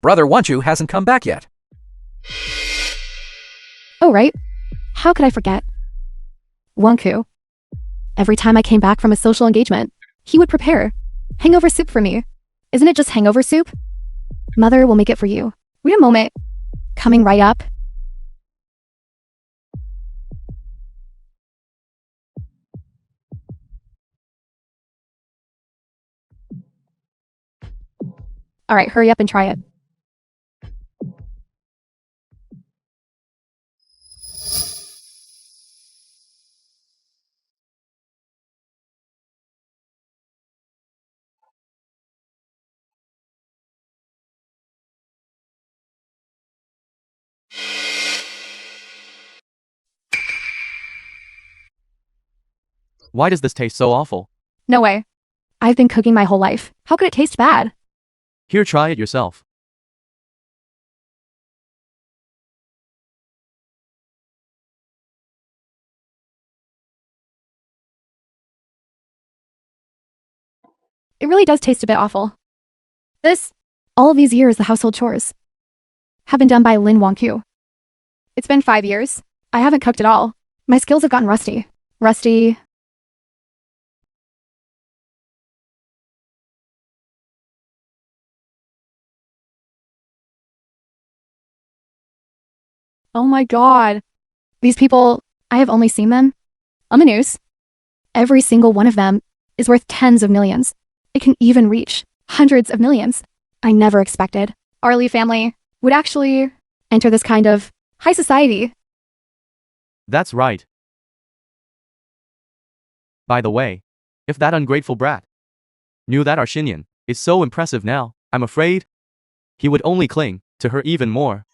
Brother Wonchu hasn't come back yet. Oh, right. How could I forget? Wonku. Every time I came back from a social engagement, he would prepare hangover soup for me. Isn't it just hangover soup? Mother will make it for you. Wait a moment. Coming right up. All right, hurry up and try it. Why does this taste so awful? No way. I've been cooking my whole life. How could it taste bad? Here, try it yourself. It really does taste a bit awful. All of these years, the household chores have been done by Lin Wonku. It's been 5 years. I haven't cooked at all. My skills have gotten rusty. Rusty. Oh my god. These people, I have only seen them on the news. Every single one of them is worth tens of millions. It can even reach hundreds of millions. I never expected our Lee family would actually enter this kind of high society. That's right. By the way, if that ungrateful brat knew that our Xinyan is so impressive now, I'm afraid he would only cling to her even more.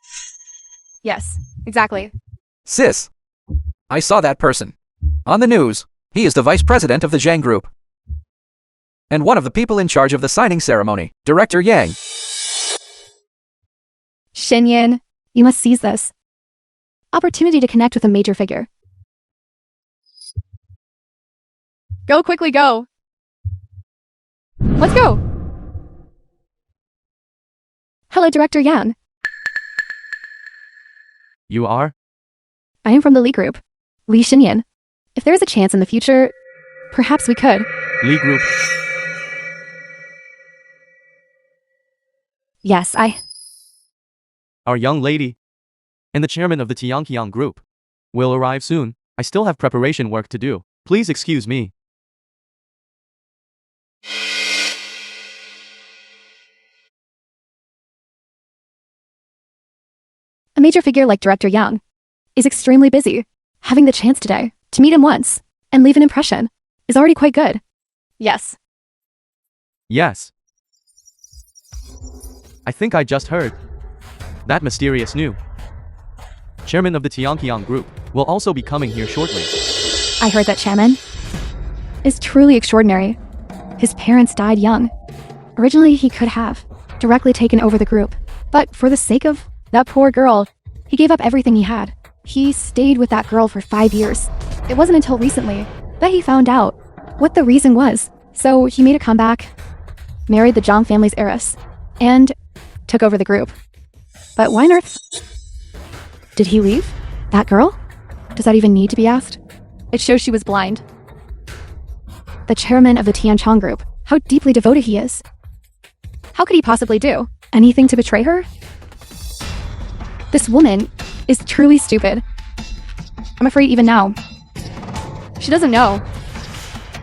Yes, exactly. Sis, I saw that person. On the news, he is the vice president of the Zhang Group. And one of the people in charge of the signing ceremony, Director Yang. Xinyan, you must seize this opportunity to connect with a major figure. Go quickly, go. Let's go. Hello, Director Yan. You are? I am from the Lee Group. Lee Xinyan. If there is a chance in the future, perhaps we could. Lee Group. Yes, Our young lady and the chairman of the Tiangqiang Group will arrive soon. I still have preparation work to do. Please excuse me. A major figure like Director Yang is extremely busy. Having the chance today to meet him once and leave an impression is already quite good. Yes. Yes. I think I just heard that mysterious new chairman of the Tiangqiang Group will also be coming here shortly. I heard that chairman is truly extraordinary. His parents died young. Originally, he could have directly taken over the group, but for the sake of that poor girl, he gave up everything he had. He stayed with that girl for 5 years. It wasn't until recently that he found out what the reason was. So he made a comeback, married the Zhang family's heiress, and took over the group. But why on earth did he leave that girl? Does that even need to be asked? It shows she was blind. The chairman of the Tianchong Group, how deeply devoted he is. How could he possibly do anything to betray her? This woman is truly stupid. I'm afraid even now, she doesn't know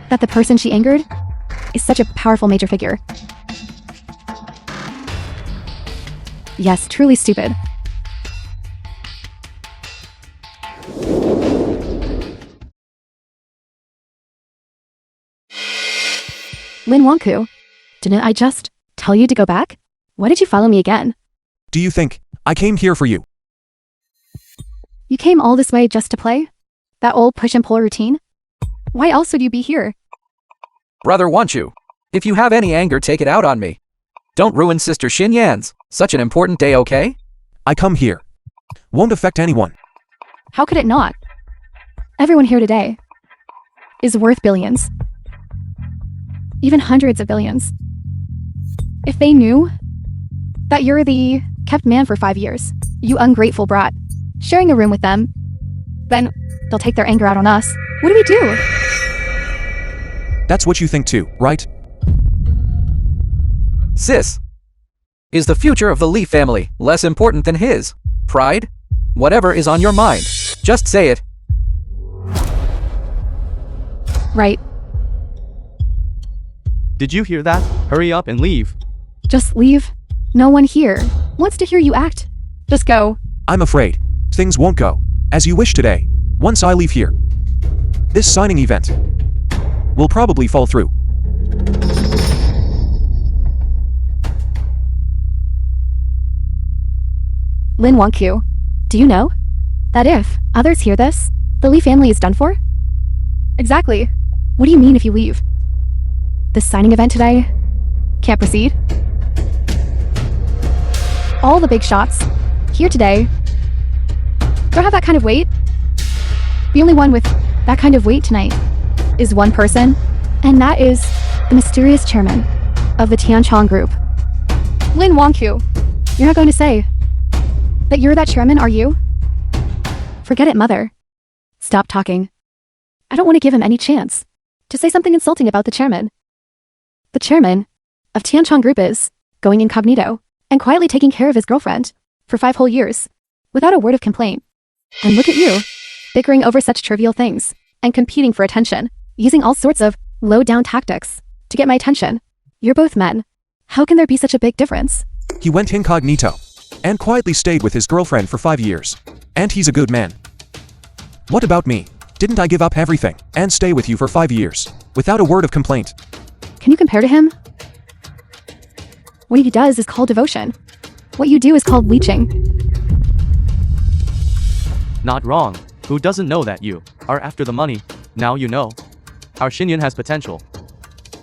that the person she angered is such a powerful major figure. Yes, truly stupid. Lin Wonku, didn't I just tell you to go back? Why did you follow me again? Do you think I came here for you? You came all this way just to play? That old push and pull routine? Why else would you be here? Brother wants you. If you have any anger, take it out on me. Don't ruin Sister Xinyan's such an important day, okay? I come here. Won't affect anyone. How could it not? Everyone here today is worth billions. Even hundreds of billions. If they knew that you're the kept man for 5 years, you ungrateful brat, sharing a room with them, then they'll take their anger out on us. What do we do? That's what you think too, right? Sis, is the future of the Lee family less important than his? Pride? Whatever is on your mind, just say it. Right. Did you hear that? Hurry up and leave. Just leave. No one here wants to hear you act. Just go. I'm afraid things won't go as you wish today. Once I leave here, this signing event will probably fall through. Lin Wangqiu, do you know that if others hear this, the Lee family is done for? Exactly. What do you mean if you leave? This signing event today can't proceed? All the big shots here today don't have that kind of weight. The only one with that kind of weight tonight is one person, and that is the mysterious chairman of the Tianchong Group. Lin Wangqiu, you're not going to say that you're that chairman, are you? Forget it, mother. Stop talking. I don't want to give him any chance to say something insulting about the chairman. The chairman of Tianchong Group is going incognito and quietly taking care of his girlfriend for 5 whole years without a word of complaint. And look at you, bickering over such trivial things and competing for attention, using all sorts of low-down tactics to get my attention. You're both men. How can there be such a big difference? He went incognito and quietly stayed with his girlfriend for 5 years. And he's a good man. What about me? Didn't I give up everything and stay with you for 5 years without a word of complaint? Can you compare to him? What he does is called devotion. What you do is called leeching. Not wrong. Who doesn't know that you are after the money? Now you know. Our Xinyan has potential.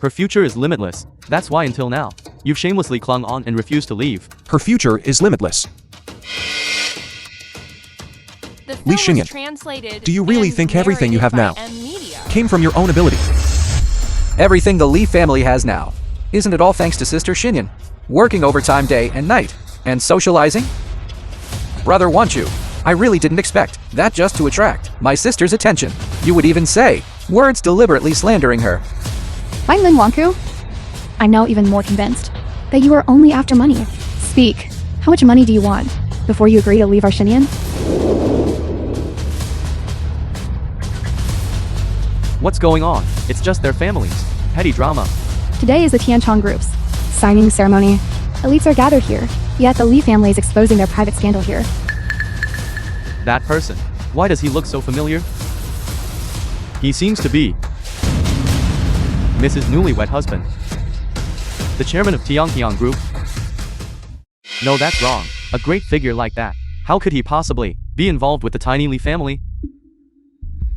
Her future is limitless. That's why until now, you've shamelessly clung on and refused to leave. Her future is limitless. The film Lee was Xinyan, translated do you really and think everything you have narrated now by M-Media. came from your own ability? Everything the Lee family has now. Isn't it all thanks to Sister Xinyan? Working overtime day and night. And socializing? Brother wants you. I really didn't expect that just to attract my sister's attention. You would even say words deliberately slandering her. I'm Lin Wangqiu. I'm now even more convinced that you are only after money. Speak. How much money do you want before you agree to leave our Xinyan? What's going on? It's just their families. Petty drama. Today is the Tianchong Group's signing ceremony. Elites are gathered here, yet the Lee family is exposing their private scandal here. That person. Why does he look so familiar? He seems to be Mrs. Newlywed Husband. The chairman of Tianqiang Group. No, that's wrong. A great figure like that. How could he possibly be involved with the tiny Lee family?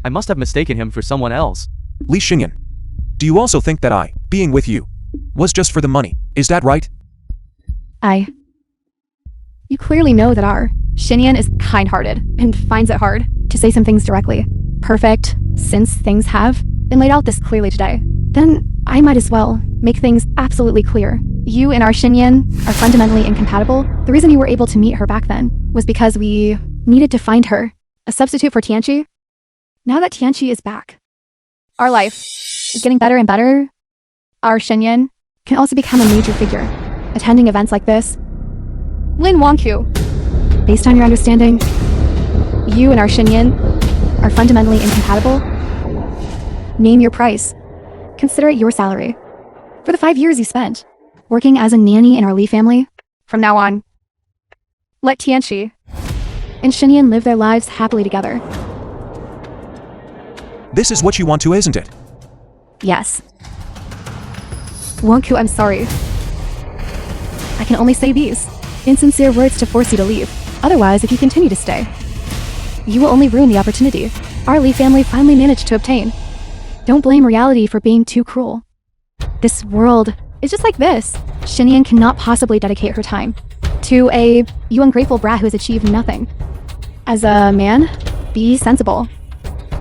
I must have mistaken him for someone else. Lee Xinyan, do you also think that I, being with you, was just for the money? Is that right? You clearly know that our Xinyan is kind-hearted and finds it hard to say some things directly. Perfect. Since things have been laid out this clearly today, then I might as well make things absolutely clear. You and our Xinyan are fundamentally incompatible. The reason you were able to meet her back then was because we needed to find her a substitute for Tianqi. Now that Tianqi is back, our life is getting better and better. Our Xinyan can also become a major figure, attending events like this. Lin Wangqiu, based on your understanding, you and our Xinyan are fundamentally incompatible. Name your price. Consider it your salary. For the 5 years you spent working as a nanny in our Lee family, from now on, let Tianqi and Xinyan live their lives happily together. This is what you want to, isn't it? Yes. Wangqiu, I'm sorry. I can only say these insincere words to force you to leave. Otherwise, if you continue to stay, you will only ruin the opportunity our Lee family finally managed to obtain. Don't blame reality for being too cruel. This world is just like this. Xinyan cannot possibly dedicate her time to you ungrateful brat who has achieved nothing. As a man, be sensible.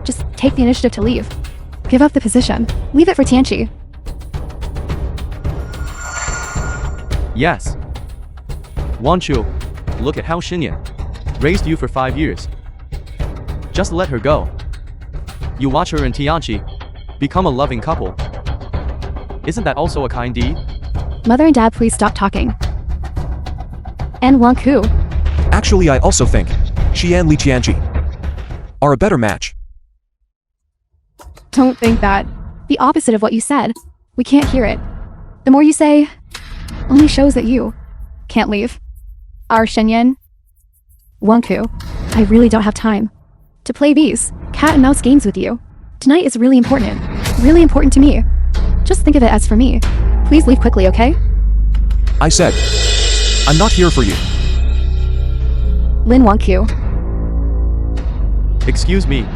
Just take the initiative to leave. Give up the position. Leave it for Tianqi. Yes. Wanchu, look at how Xinyan raised you for 5 years. Just let her go. You watch her and Tianqi become a loving couple. Isn't that also a kind deed? Mother and Dad, please stop talking. And Wang Ku. Actually, I also think she and Li Tianqi are a better match. Don't think that. The opposite of what you said. We can't hear it. The more you say, only shows that you can't leave. Our Xinyan. Wang Ku, I really don't have time to play these cat and mouse games with you. Tonight is really important. Really important to me. Just think of it as for me. Please leave quickly, okay? I said, I'm not here for you. Lin Wang Ku. Excuse me.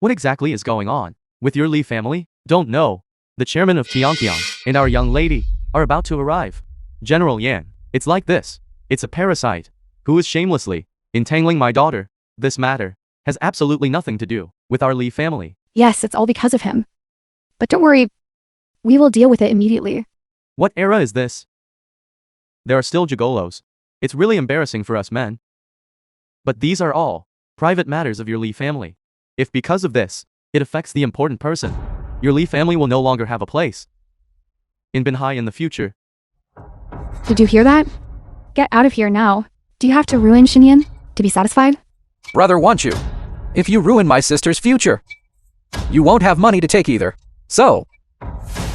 What exactly is going on with your Li family? Don't know. The chairman of Tianqiang and our young lady are about to arrive. General Yan, it's like this. It's a parasite who is shamelessly entangling my daughter. This matter has absolutely nothing to do with our Li family. Yes, it's all because of him. But don't worry, we will deal with it immediately. What era is this? There are still gigolos. It's really embarrassing for us men. But these are all private matters of your Li family. If because of this, it affects the important person, your Li family will no longer have a place in Binhai in the future. Did you hear that? Get out of here now. Do you have to ruin Xinyan to be satisfied? Brother Wanchu, if you ruin my sister's future, you won't have money to take either. So,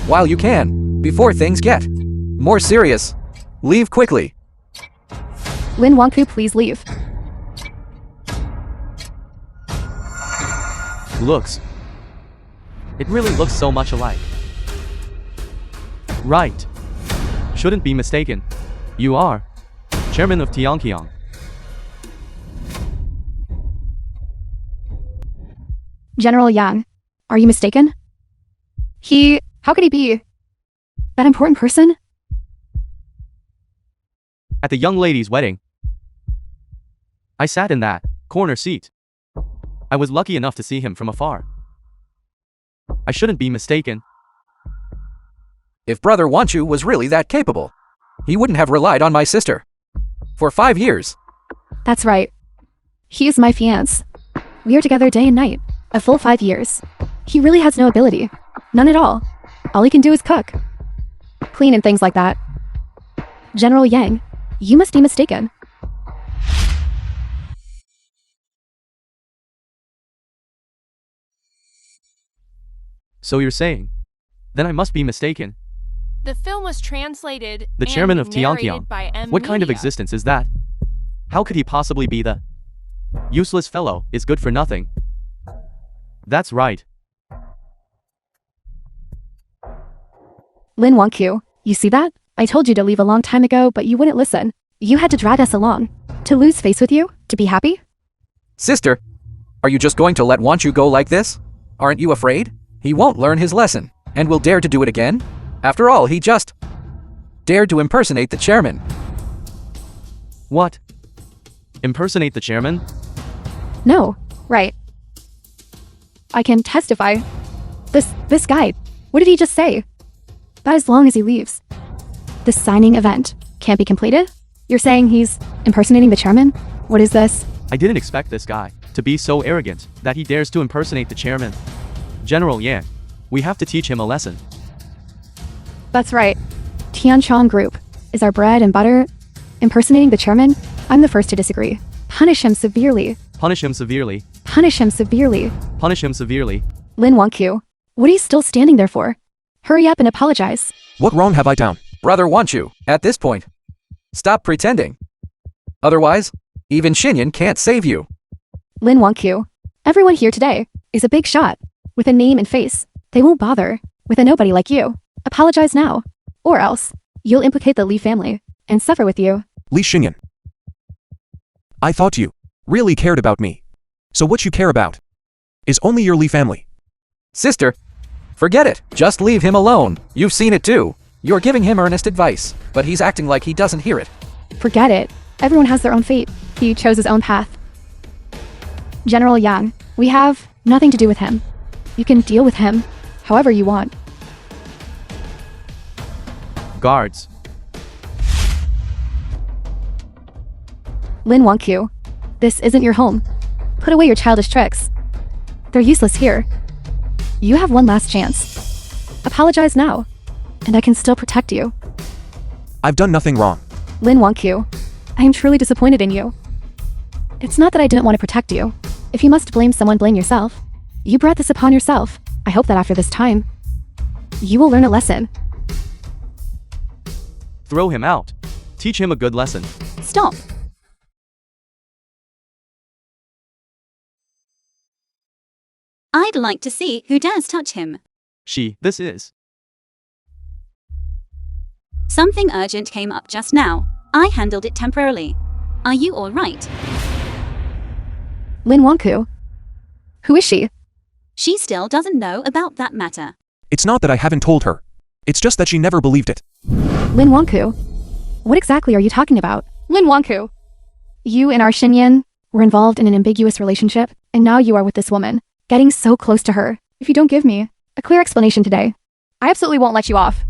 while you can, before things get more serious, leave quickly. Lin Wang Ku, please leave. Looks. It really looks so much alike. Right. Shouldn't be mistaken. You are chairman of Tianqiang. General Yang, are you mistaken? How could he be that important person? At the young lady's wedding, I sat in that corner seat. I was lucky enough to see him from afar. I shouldn't be mistaken. If Brother Wanchu was really that capable, he wouldn't have relied on my sister for 5 years. That's right. He is my fiancé. We are together day and night, a full 5 years. He really has no ability. None at all. All he can do is cook, clean and things like that. General Yang, you must be mistaken. So you're saying, then I must be mistaken. The film was translated The chairman of and narrated Tianqiang. by M. What kind of Media. existence is that? How could he possibly be the useless fellow is good for nothing? That's right. Lin Wang Ku, you see that? I told you to leave a long time ago, but you wouldn't listen. You had to drag us along. To lose face with you? To be happy? Sister, are you just going to let Wanchu go like this? Aren't you afraid? He won't learn his lesson, and will dare to do it again? After all, he just dared to impersonate the chairman. What? Impersonate the chairman? No, right. I can testify. This guy, what did he just say? That as long as he leaves, the signing event can't be completed? You're saying he's impersonating the chairman? What is this? I didn't expect this guy to be so arrogant that he dares to impersonate the chairman. General Yan, we have to teach him a lesson. That's right. Tianqiang Group is our bread and butter. Impersonating the chairman? I'm the first to disagree. Punish him severely. Punish him severely. Punish him severely. Punish him severely. Lin Wang Ku, what are you still standing there for? Hurry up and apologize. What wrong have I done? Brother Wanchu, at this point, stop pretending. Otherwise, even Xinyan can't save you. Lin Wang Ku, everyone here today is a big shot with a name and face. They won't bother with a nobody like you. Apologize now, or else you'll implicate the Li family and suffer with you. Li Xinyan. I thought you really cared about me. So what you care about is only your Li family. Sister, Forget it. Just leave him alone. You've seen it too. You're giving him earnest advice, but he's acting like he doesn't hear it. Forget it. Everyone has their own fate. He chose his own path. General Yang, we have nothing to do with him. You can deal with him however you want. Guards. Lin Wangqiu, this isn't your home. Put away your childish tricks. They're useless here. You have one last chance. Apologize now, and I can still protect you. I've done nothing wrong. Lin Wangqiu, I am truly disappointed in you. It's not that I didn't want to protect you. If you must blame someone, blame yourself. You brought this upon yourself. I hope that after this time, you will learn a lesson. Throw him out. Teach him a good lesson. Stop. I'd like to see who dares touch him. This is. Something urgent came up just now. I handled it temporarily. Are you all right? Lin Wangqiu. Who is she? She still doesn't know about that matter. It's not that I haven't told her. It's just that she never believed it. Lin Wangqiu. What exactly are you talking about? Lin Wangqiu. You and our Xinyan were involved in an ambiguous relationship, and now you are with this woman, getting so close to her. If you don't give me a clear explanation today, I absolutely won't let you off.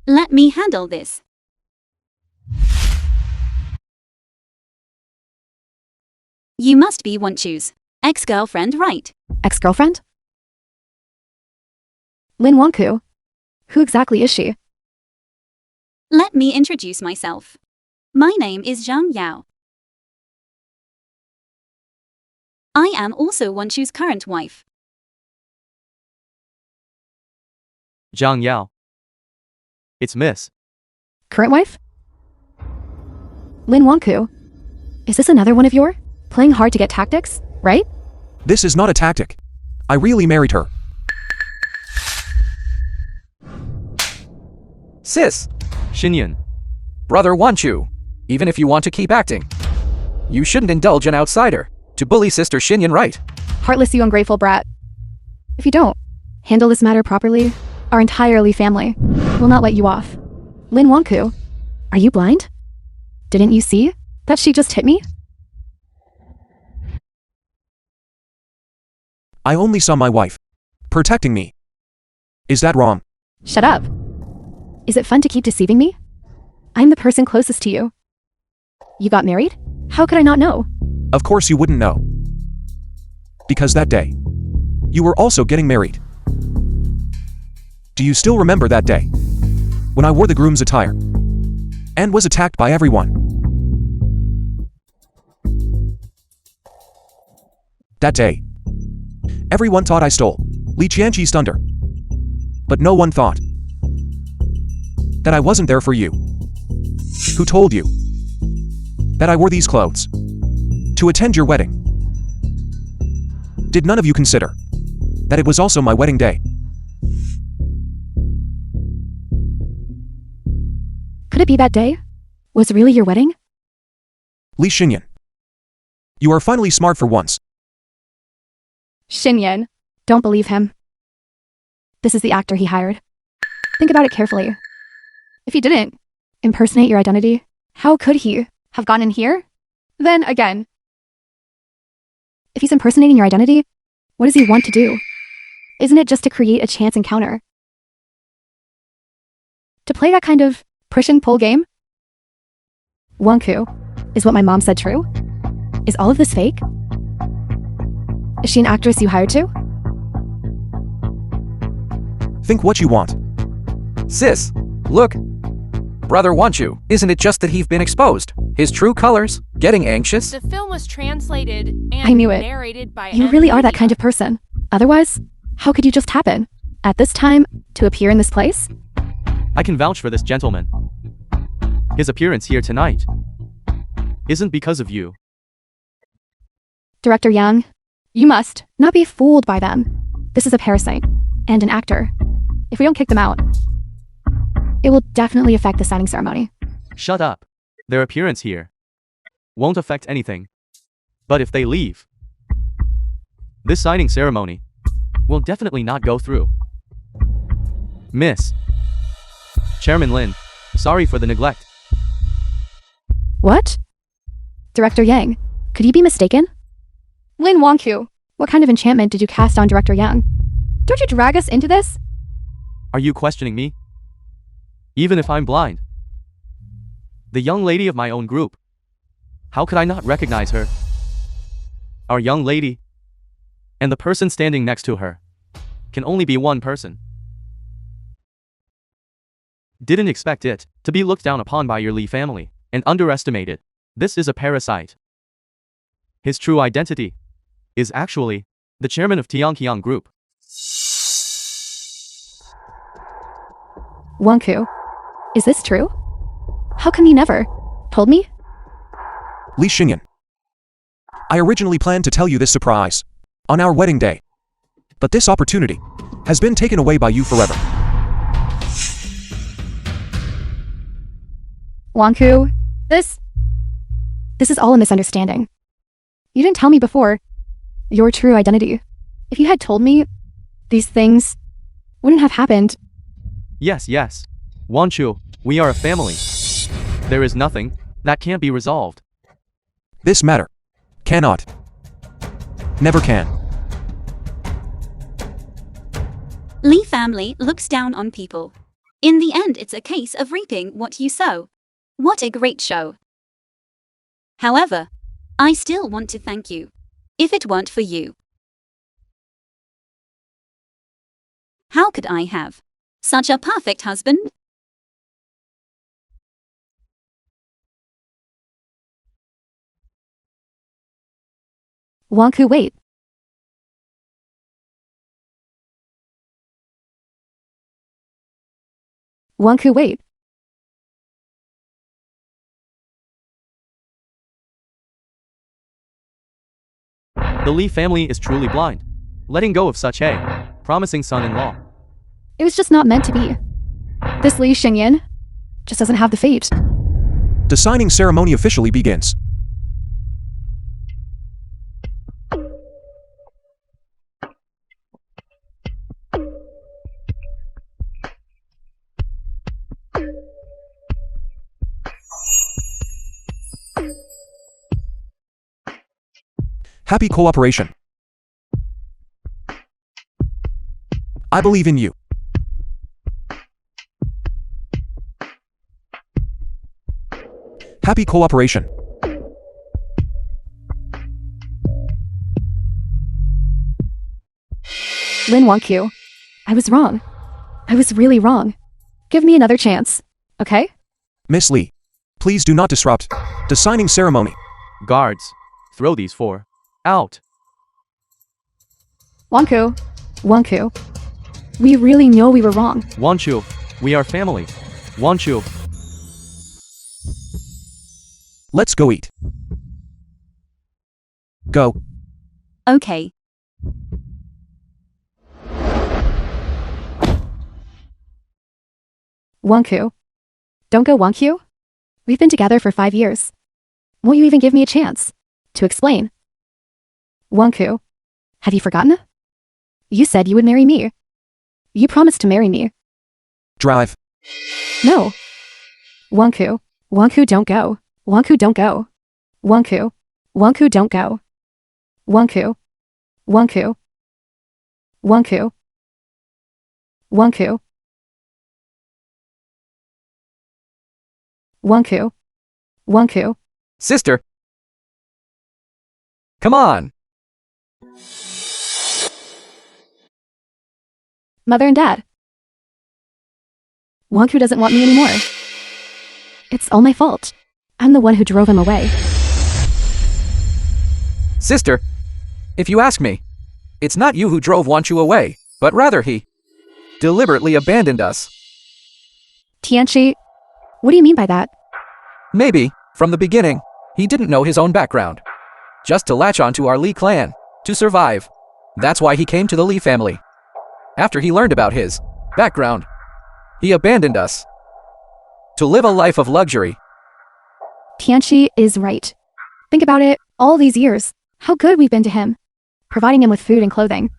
Let me handle this. You must be Wangqiu's ex-girlfriend, right? Ex-girlfriend? Lin Wangqiu. Who exactly is she? Let me introduce myself. My name is Zhang Yao. I am also Wangqiu's current wife. Zhang Yao. It's Miss. Current wife? Lin Wangqiu. Is this another one of your playing hard to get tactics, right? This is not a tactic. I really married her. Sis, Xinyan. brother Wangqiu, even if you want to keep acting, you shouldn't indulge an outsider to bully Sister Xinyan, right? Heartless, you ungrateful brat. If you don't handle this matter properly, our entirely family will not let you off. Lin Wangqiu, are you blind? Didn't you see that she just hit me? I only saw my wife protecting me. Is that wrong? Shut up. Is it fun to keep deceiving me? I'm the person closest to you. You got married? How could I not know? Of course you wouldn't know. Because that day, you were also getting married. Do you still remember that day? When I wore the groom's attire and was attacked by everyone? That day, everyone thought I stole Li Qianqi's thunder. But no one thought that I wasn't there for you. Who told you that I wore these clothes to attend your wedding? Did none of you consider that it was also my wedding day? Could it be that day was really your wedding? Li Xinyan, you are finally smart for once. Xinyan, don't believe him. This is the actor he hired. Think about it carefully. If he didn't impersonate your identity, how could he have gotten in here? Then again, if he's impersonating your identity, what does he want to do? Isn't it just to create a chance encounter? To play that kind of push and pull game? Wangqiu, is what my mom said true? Is all of this fake? Is she an actress you hired to? Think what you want. Sis, look. Brother Wangqiu, isn't it just that he's been exposed? His true colors? Getting anxious? The film was translated and I knew it. narrated by You really are that kind of person. Otherwise, how could you just happen, at this time, to appear in this place? I can vouch for this gentleman. His appearance here tonight isn't because of you. Director Yang, you must not be fooled by them. This is a parasite and an actor. If we don't kick them out, it will definitely affect the signing ceremony. Shut up. Their appearance here won't affect anything. But if they leave, This signing ceremony will definitely not go through. Miss Chairman Lin, sorry for the neglect. What? Director Yang, could you be mistaken? Lin Wangqiu, what kind of enchantment did you cast on Director Yang? Don't you drag us into this? Are you questioning me? Even if I'm blind. The young lady of my own group. How could I not recognize her? Our young lady and the person standing next to her can only be one person. Didn't expect it to be looked down upon by your Li family and underestimate it. This is a parasite. His true identity is actually the chairman of Tiangqiang Group. Wangqiu, is this true? How come you never told me? Li Xinyan. I originally planned to tell you this surprise on our wedding day, but this opportunity has been taken away by you forever. Wangqiu, this is all a misunderstanding. You didn't tell me before your true identity. If you had told me, these things wouldn't have happened. Yes. Wanchu, we are a family. There is nothing that can't be resolved. This matter cannot, never can. Li family looks down on people. In the end, it's a case of reaping what you sow. What a great show. However, I still want to thank you. If it weren't for you, how could I have such a perfect husband? Wangqiu, wait. Wangqiu, wait. The Li family is truly blind, letting go of such a promising son-in-law. It was just not meant to be. This Li Xinyan just doesn't have the fate. The signing ceremony officially begins. Happy cooperation. I believe in you. Happy cooperation. Lin Wangqiu, I was wrong. I was really wrong. Give me another chance, okay? Miss Li, please do not disrupt the signing ceremony. Guards, throw these four out. Wangqiu, we really know we were wrong. Wanchu, we are family. Wanchu. Let's go eat. Go. Okay. Wangqiu. Don't go, Wangqiu. We've been together for 5 years. Won't you even give me a chance to explain? Wangqiu, have you forgotten? You said you would marry me. You promised to marry me. Drive. No. Wangqiu, don't go. Wangqiu, don't go. Wangqiu, don't go. Wangqiu, Wangqiu, Wangqiu. Sister! Come on! Mother and Dad. Wangqiu doesn't want me anymore. It's all my fault. I'm the one who drove him away. Sister! If you ask me, it's not you who drove Wanchu away, but rather he deliberately abandoned us. Tianchi, what do you mean by that? Maybe, from the beginning, he didn't know his own background. Just to latch onto our Li clan, to survive. That's why he came to the Li family. After he learned about his background, he abandoned us. To live a life of luxury. Tianchi is right. Think about it, all these years, how good we've been to him. providing him with food and clothing.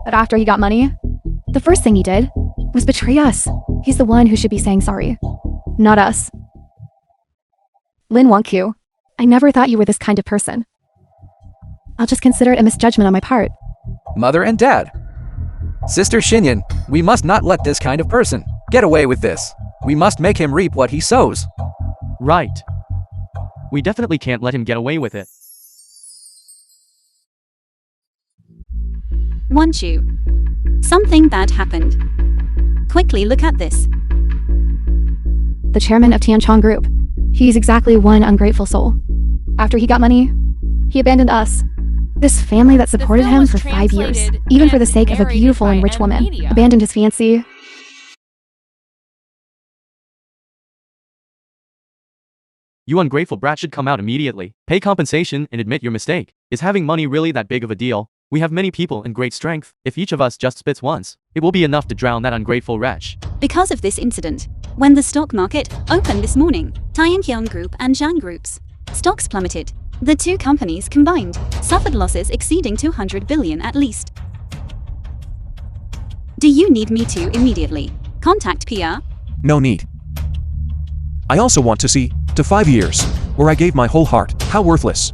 But after he got money, the first thing he did was betray us. He's the one who should be saying sorry, not us. Lin Wangqiu, I never thought you were this kind of person. I'll just consider it a misjudgment on my part. Mother and Dad. Sister Xinyan, we must not let this kind of person get away with this. We must make him reap what he sows. Right. We definitely can't let him get away with it. Want you. Something bad happened. Quickly look at this. The chairman of Tianchong Group. He's exactly one ungrateful soul. After he got money, he abandoned us. This family that supported film him was for 5 years, translated even for the and sake of a narrated beautiful and by rich woman, media. abandoned his fiancée. You ungrateful brat should come out immediately, pay compensation, and admit your mistake. Is having money really that big of a deal? We have many people and great strength. If each of us just spits once, it will be enough to drown that ungrateful wretch. Because of this incident, when the stock market opened this morning, Tianqiang Group and Zhang Group's stocks plummeted. The two companies combined suffered losses exceeding 200 billion at least. Do you need me to immediately contact PR? No need. I also want to see to 5 years, where I gave my whole heart. How worthless.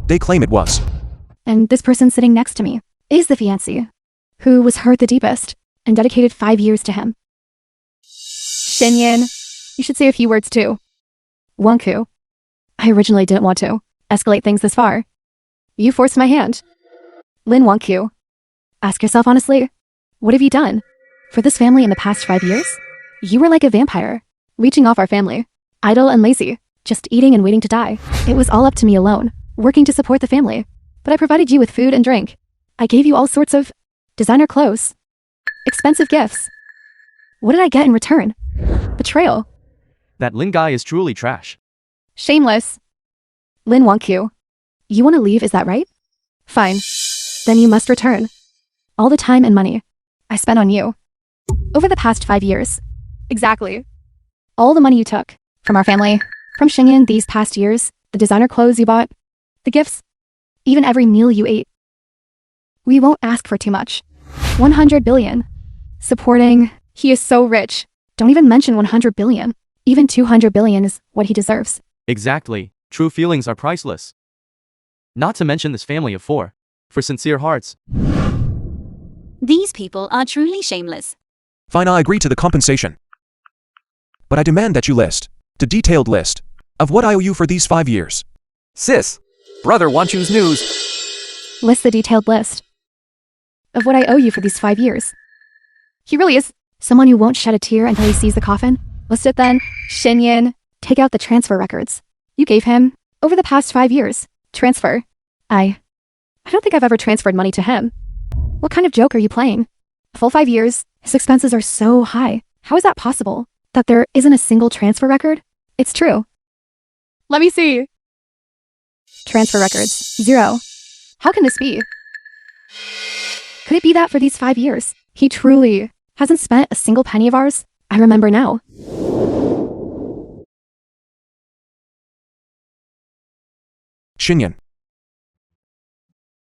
They claim it was. And this person sitting next to me is the fiancé, who was hurt the deepest and dedicated 5 years to him. Xinyan, you should say a few words too. Wangqiu, I originally didn't want to escalate things this far. You forced my hand. Lin Wangqiu, ask yourself honestly, what have you done for this family in the past 5 years? You were like a vampire, leeching off our family, idle and lazy, just eating and waiting to die. It was all up to me alone, working to support the family. But I provided you with food and drink. I gave you all sorts of designer clothes, expensive gifts. What did I get in return? Betrayal. That Lin guy is truly trash. Shameless. Lin Wangqiu, you want to leave, is that right? Fine. Then you must return all the time and money I spent on you over the past 5 years. Exactly. All the money you took from our family, from Xinyan these past years, the designer clothes you bought, the gifts, even every meal you ate. We won't ask for too much. 100 billion. Supporting, he is so rich. Don't even mention 100 billion. Even 200 billion is what he deserves. Exactly. True feelings are priceless. Not to mention this family of 4. For sincere hearts. These people are truly shameless. Fine, I agree to the compensation. But I demand that you list the detailed list of what I owe you for these 5 years. Sis, brother Wanchu's news. List the detailed list of what I owe you for these 5 years. He really is someone who won't shed a tear until he sees the coffin. List it then. Xinyan, take out the transfer records you gave him over the past 5 years. Transfer. I don't think I've ever transferred money to him. What kind of joke are you playing? A full 5 years, his expenses are so high. How is that possible? That there isn't a single transfer record? It's true. Let me see. Transfer records, 0. How can this be? Could it be that for these 5 years, he truly hasn't spent a single penny of ours? I remember now. Xinyan.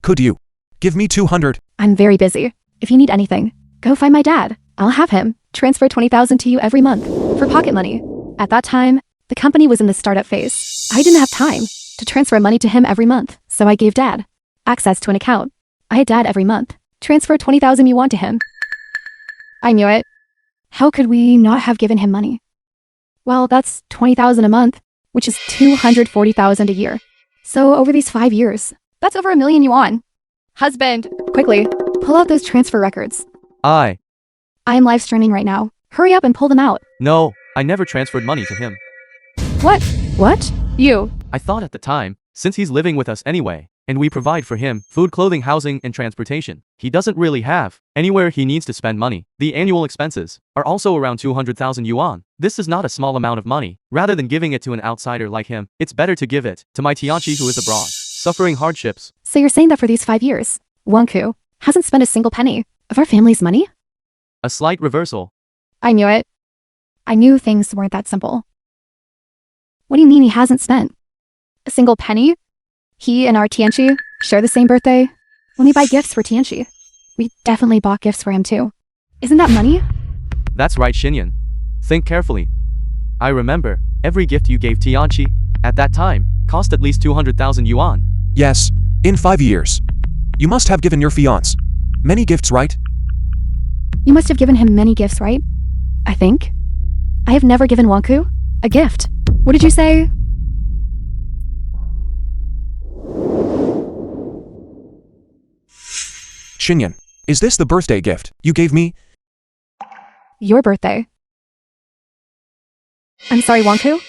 Could you give me 200? I'm very busy. If you need anything, go find my dad. I'll have him transfer 20,000 to you every month for pocket money. At that time, the company was in the startup phase. I didn't have time to transfer money to him every month, so I gave dad access to an account. I had dad every month transfer 20,000 yuan to him. I knew it. How could we not have given him money? Well, that's 20,000 a month, which is 240,000 a year. So over these 5 years, that's over 1 million yuan. Husband, quickly, pull out those transfer records. I am live streaming right now. Hurry up and pull them out. No, I never transferred money to him. What? What? You. I thought at the time, since he's living with us anyway, and we provide for him food, clothing, housing, and transportation, he doesn't really have anywhere he needs to spend money. The annual expenses are also around 200,000 yuan. This is not a small amount of money. Rather than giving it to an outsider like him, it's better to give it to my Tianqi who is abroad, suffering hardships. So you're saying that for these 5 years, Wangqiu hasn't spent a single penny of our family's money? A slight reversal. I knew it. I knew things weren't that simple. What do you mean he hasn't spent a single penny? He and our Tianchi share the same birthday. When we buy gifts for Tianchi, we definitely bought gifts for him too. Isn't that money? That's right, Xinyan. Think carefully. I remember, every gift you gave Tianchi, at that time, cost at least 200,000 yuan. Yes, in 5 years. You must have given your fiancé many gifts, right? You must have given him many gifts, right? I think. I have never given Wangku a gift. What did you say? Xinyan, is this the birthday gift you gave me? Your birthday. I'm sorry, Wangku.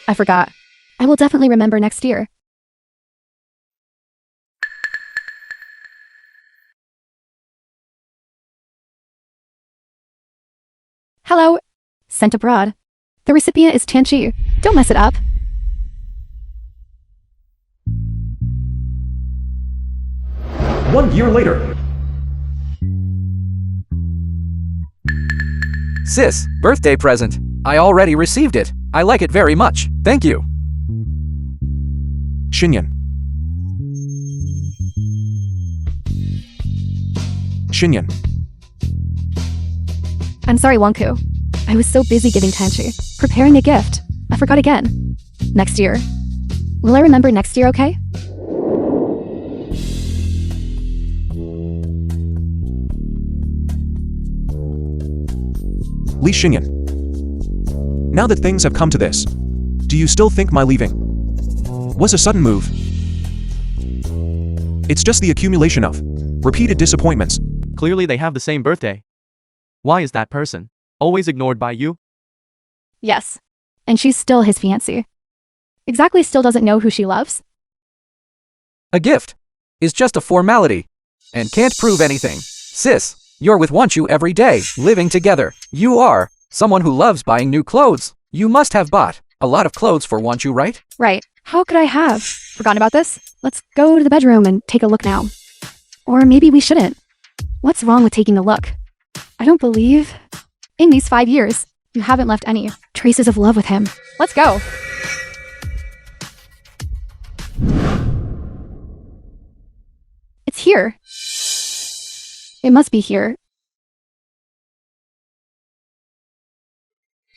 I forgot. I will definitely remember next year. Hello. Sent abroad. The recipient is Tianchi. Don't mess it up. One year later. Sis, birthday present. I already received it. I like it very much. Thank you. Xinyan. Xinyan. I'm sorry, Wangku. I was so busy giving Tianchi, preparing a gift. I forgot again. Next year. Will I remember next year, okay? Li Xinyan. Now that things have come to this, do you still think my leaving was a sudden move? It's just the accumulation of repeated disappointments. Clearly they have the same birthday. Why is that person always ignored by you? Yes. And she's still his fiancée. Exactly still doesn't know who she loves? A gift is just a formality and can't prove anything. Sis, you're with Wanchu every day, living together. You are someone who loves buying new clothes. You must have bought a lot of clothes for Wanchu, right? Right. How could I have forgotten about this? Let's go to the bedroom and take a look now. Or maybe we shouldn't. What's wrong with taking a look? I don't believe in these 5 years you haven't left any traces of love with him. Let's go. It's here. It must be here.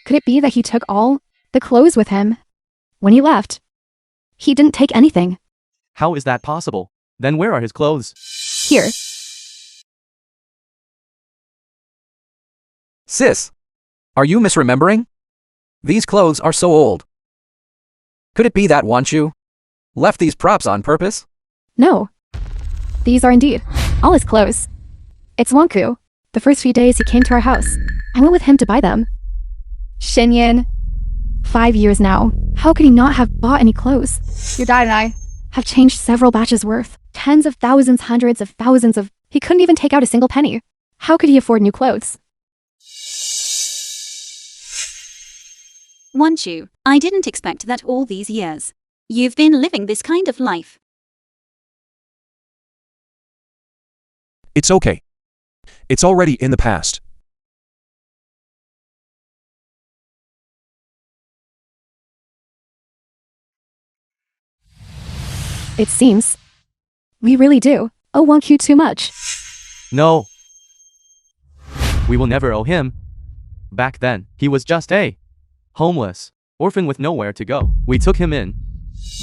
Could it be that he took all the clothes with him when he left? He didn't take anything. How is that possible? Then where are his clothes? Here. Sis, are you misremembering? These clothes are so old. Could it be that Wanchu left these props on purpose? No. These are indeed all his clothes. It's Wangku. The first few days he came to our house, I went with him to buy them. Xinyan. 5 years now. How could he not have bought any clothes? Your dad and I have changed several batches worth. Tens of thousands, hundreds of thousands of... He couldn't even take out a single penny. How could he afford new clothes? Wanchu, I didn't expect that all these years. You've been living this kind of life. It's okay. It's already in the past. It seems we really do owe Wangku too much. No. We will never owe him. Back then, he was just a homeless orphan with nowhere to go. We took him in.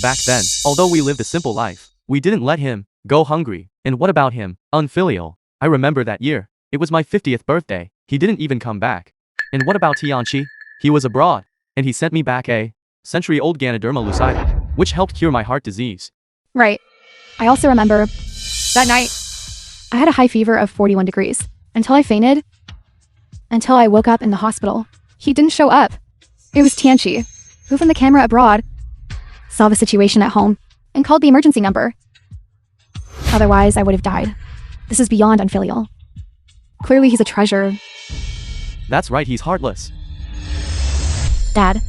Back then, although we lived a simple life, we didn't let him go hungry. And what about him? Unfilial. I remember that year. It was my 50th birthday. He didn't even come back. And what about Tianchi? He was abroad, and he sent me back a century-old Ganoderma lucida, which helped cure my heart disease. Right. I also remember that night I had a high fever of 41 degrees until I fainted. Until I woke up in the hospital. He didn't show up. It was Tianchi, who from the camera abroad saw the situation at home and called the emergency number. Otherwise, I would have died. This is beyond unfilial. Clearly, he's a treasure. That's right, he's heartless. Dad,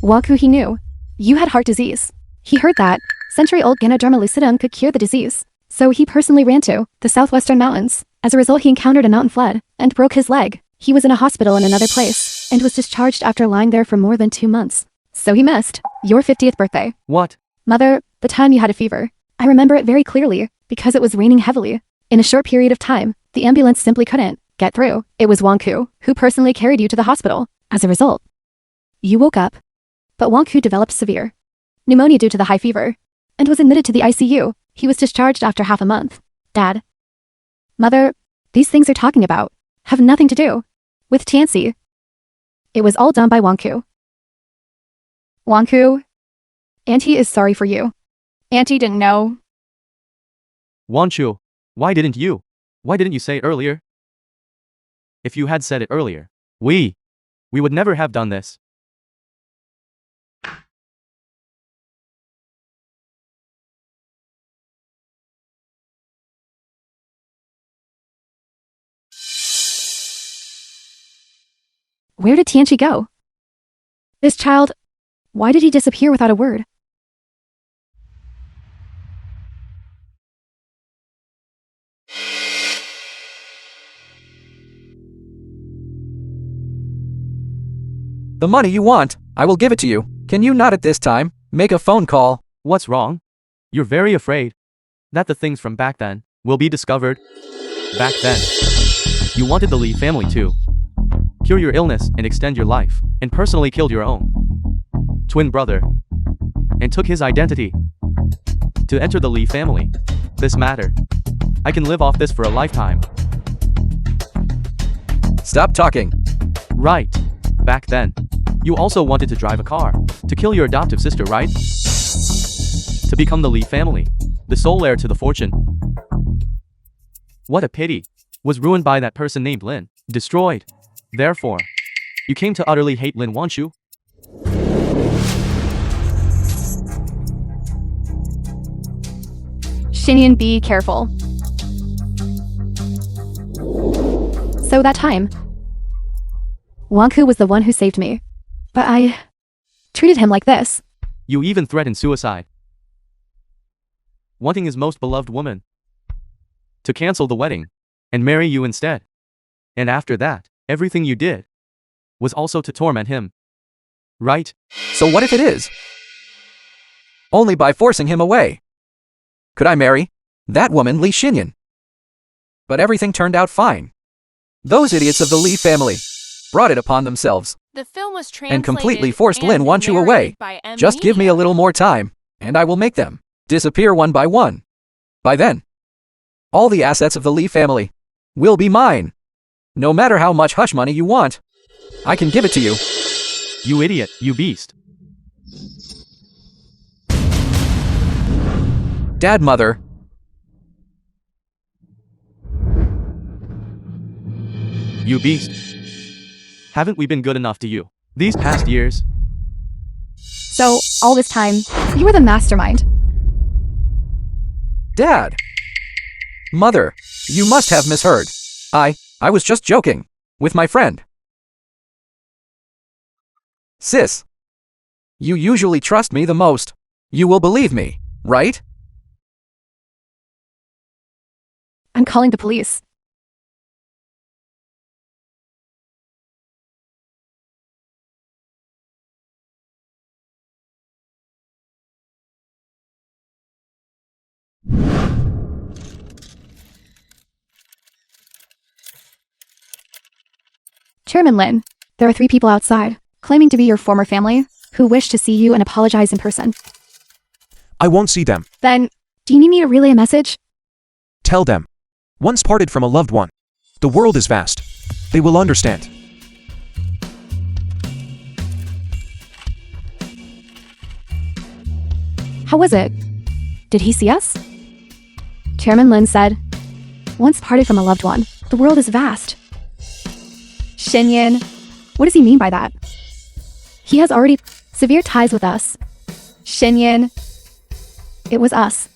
Wangku he knew. You had heart disease. He heard that century-old Ganoderma lucidum could cure the disease. So he personally ran to the southwestern mountains. As a result, he encountered a mountain flood and broke his leg. He was in a hospital in another place and was discharged after lying there for more than 2 months. So he missed your 50th birthday. What? Mother, the time you had a fever. I remember it very clearly, because it was raining heavily. In a short period of time, the ambulance simply couldn't get through. It was Wangku who personally carried you to the hospital. As a result, you woke up, but Wangku developed severe pneumonia due to the high fever, and was admitted to the ICU. He was discharged after half a month. Dad. Mother, these things you're talking about have nothing to do with Tianxi. It was all done by Wangku. Wangku, Auntie is sorry for you. Auntie didn't know. Wanchu, why didn't you? Why didn't you say it earlier? If you had said it earlier, we would never have done this. Where did Tianxi go? This child, why did he disappear without a word? The money you want, I will give it to you. Can you not at this time make a phone call? What's wrong? You're very afraid that the things from back then will be discovered. Back then, you wanted the Li family to cure your illness and extend your life, and personally killed your own twin brother, and took his identity to enter the Li family. This matter, I can live off this for a lifetime. Stop talking. Right. Back then, you also wanted to drive a car to kill your adoptive sister, right? To become the Li family, the sole heir to the fortune. What a pity. Was ruined by that person named Lin. Destroyed. Therefore, you came to utterly hate Lin Wanchu. Xinyan, be careful. So that time, Wangku was the one who saved me. But I treated him like this. You even threatened suicide. Wanting his most beloved woman to cancel the wedding and marry you instead. And after that, everything you did was also to torment him. Right? So what if it is? Only by forcing him away. Could I marry that woman, Li Xinyan? But everything turned out fine. Those idiots of the Li family brought it upon themselves The film was translated and completely forced Lin and Wanchu away. narrated by M. Just give me a Media. little more time, and I will make them disappear one by one. By then, all the assets of the Li family will be mine. No matter how much hush money you want, I can give it to you. You idiot, you beast. Dad, mother. You beast. Haven't we been good enough to you these past years? So, all this time, you were the mastermind. Dad. Mother, you must have misheard. I was just joking with my friend. Sis. You usually trust me the most. You will believe me, right? I'm calling the police. Chairman Lin, there are 3 people outside, claiming to be your former family, who wish to see you and apologize in person. I won't see them. Then, do you need me to relay a message? Tell them. Once parted from a loved one, the world is vast. They will understand. How was it? Did he see us? Chairman Lin said, once parted from a loved one, the world is vast. Xinyan, what does he mean by that? He has already severe ties with us. Xinyan, it was us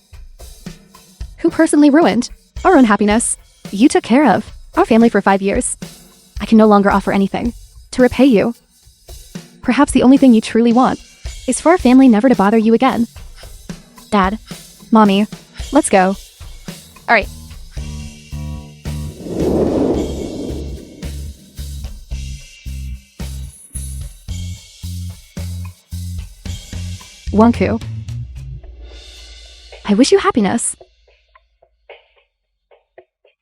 who personally ruined our own happiness. You took care of our family for 5 years. I can no longer offer anything to repay you. Perhaps the only thing you truly want is for our family never to bother you again. Dad, Mommy, let's go. All right. Wangku, I wish you happiness.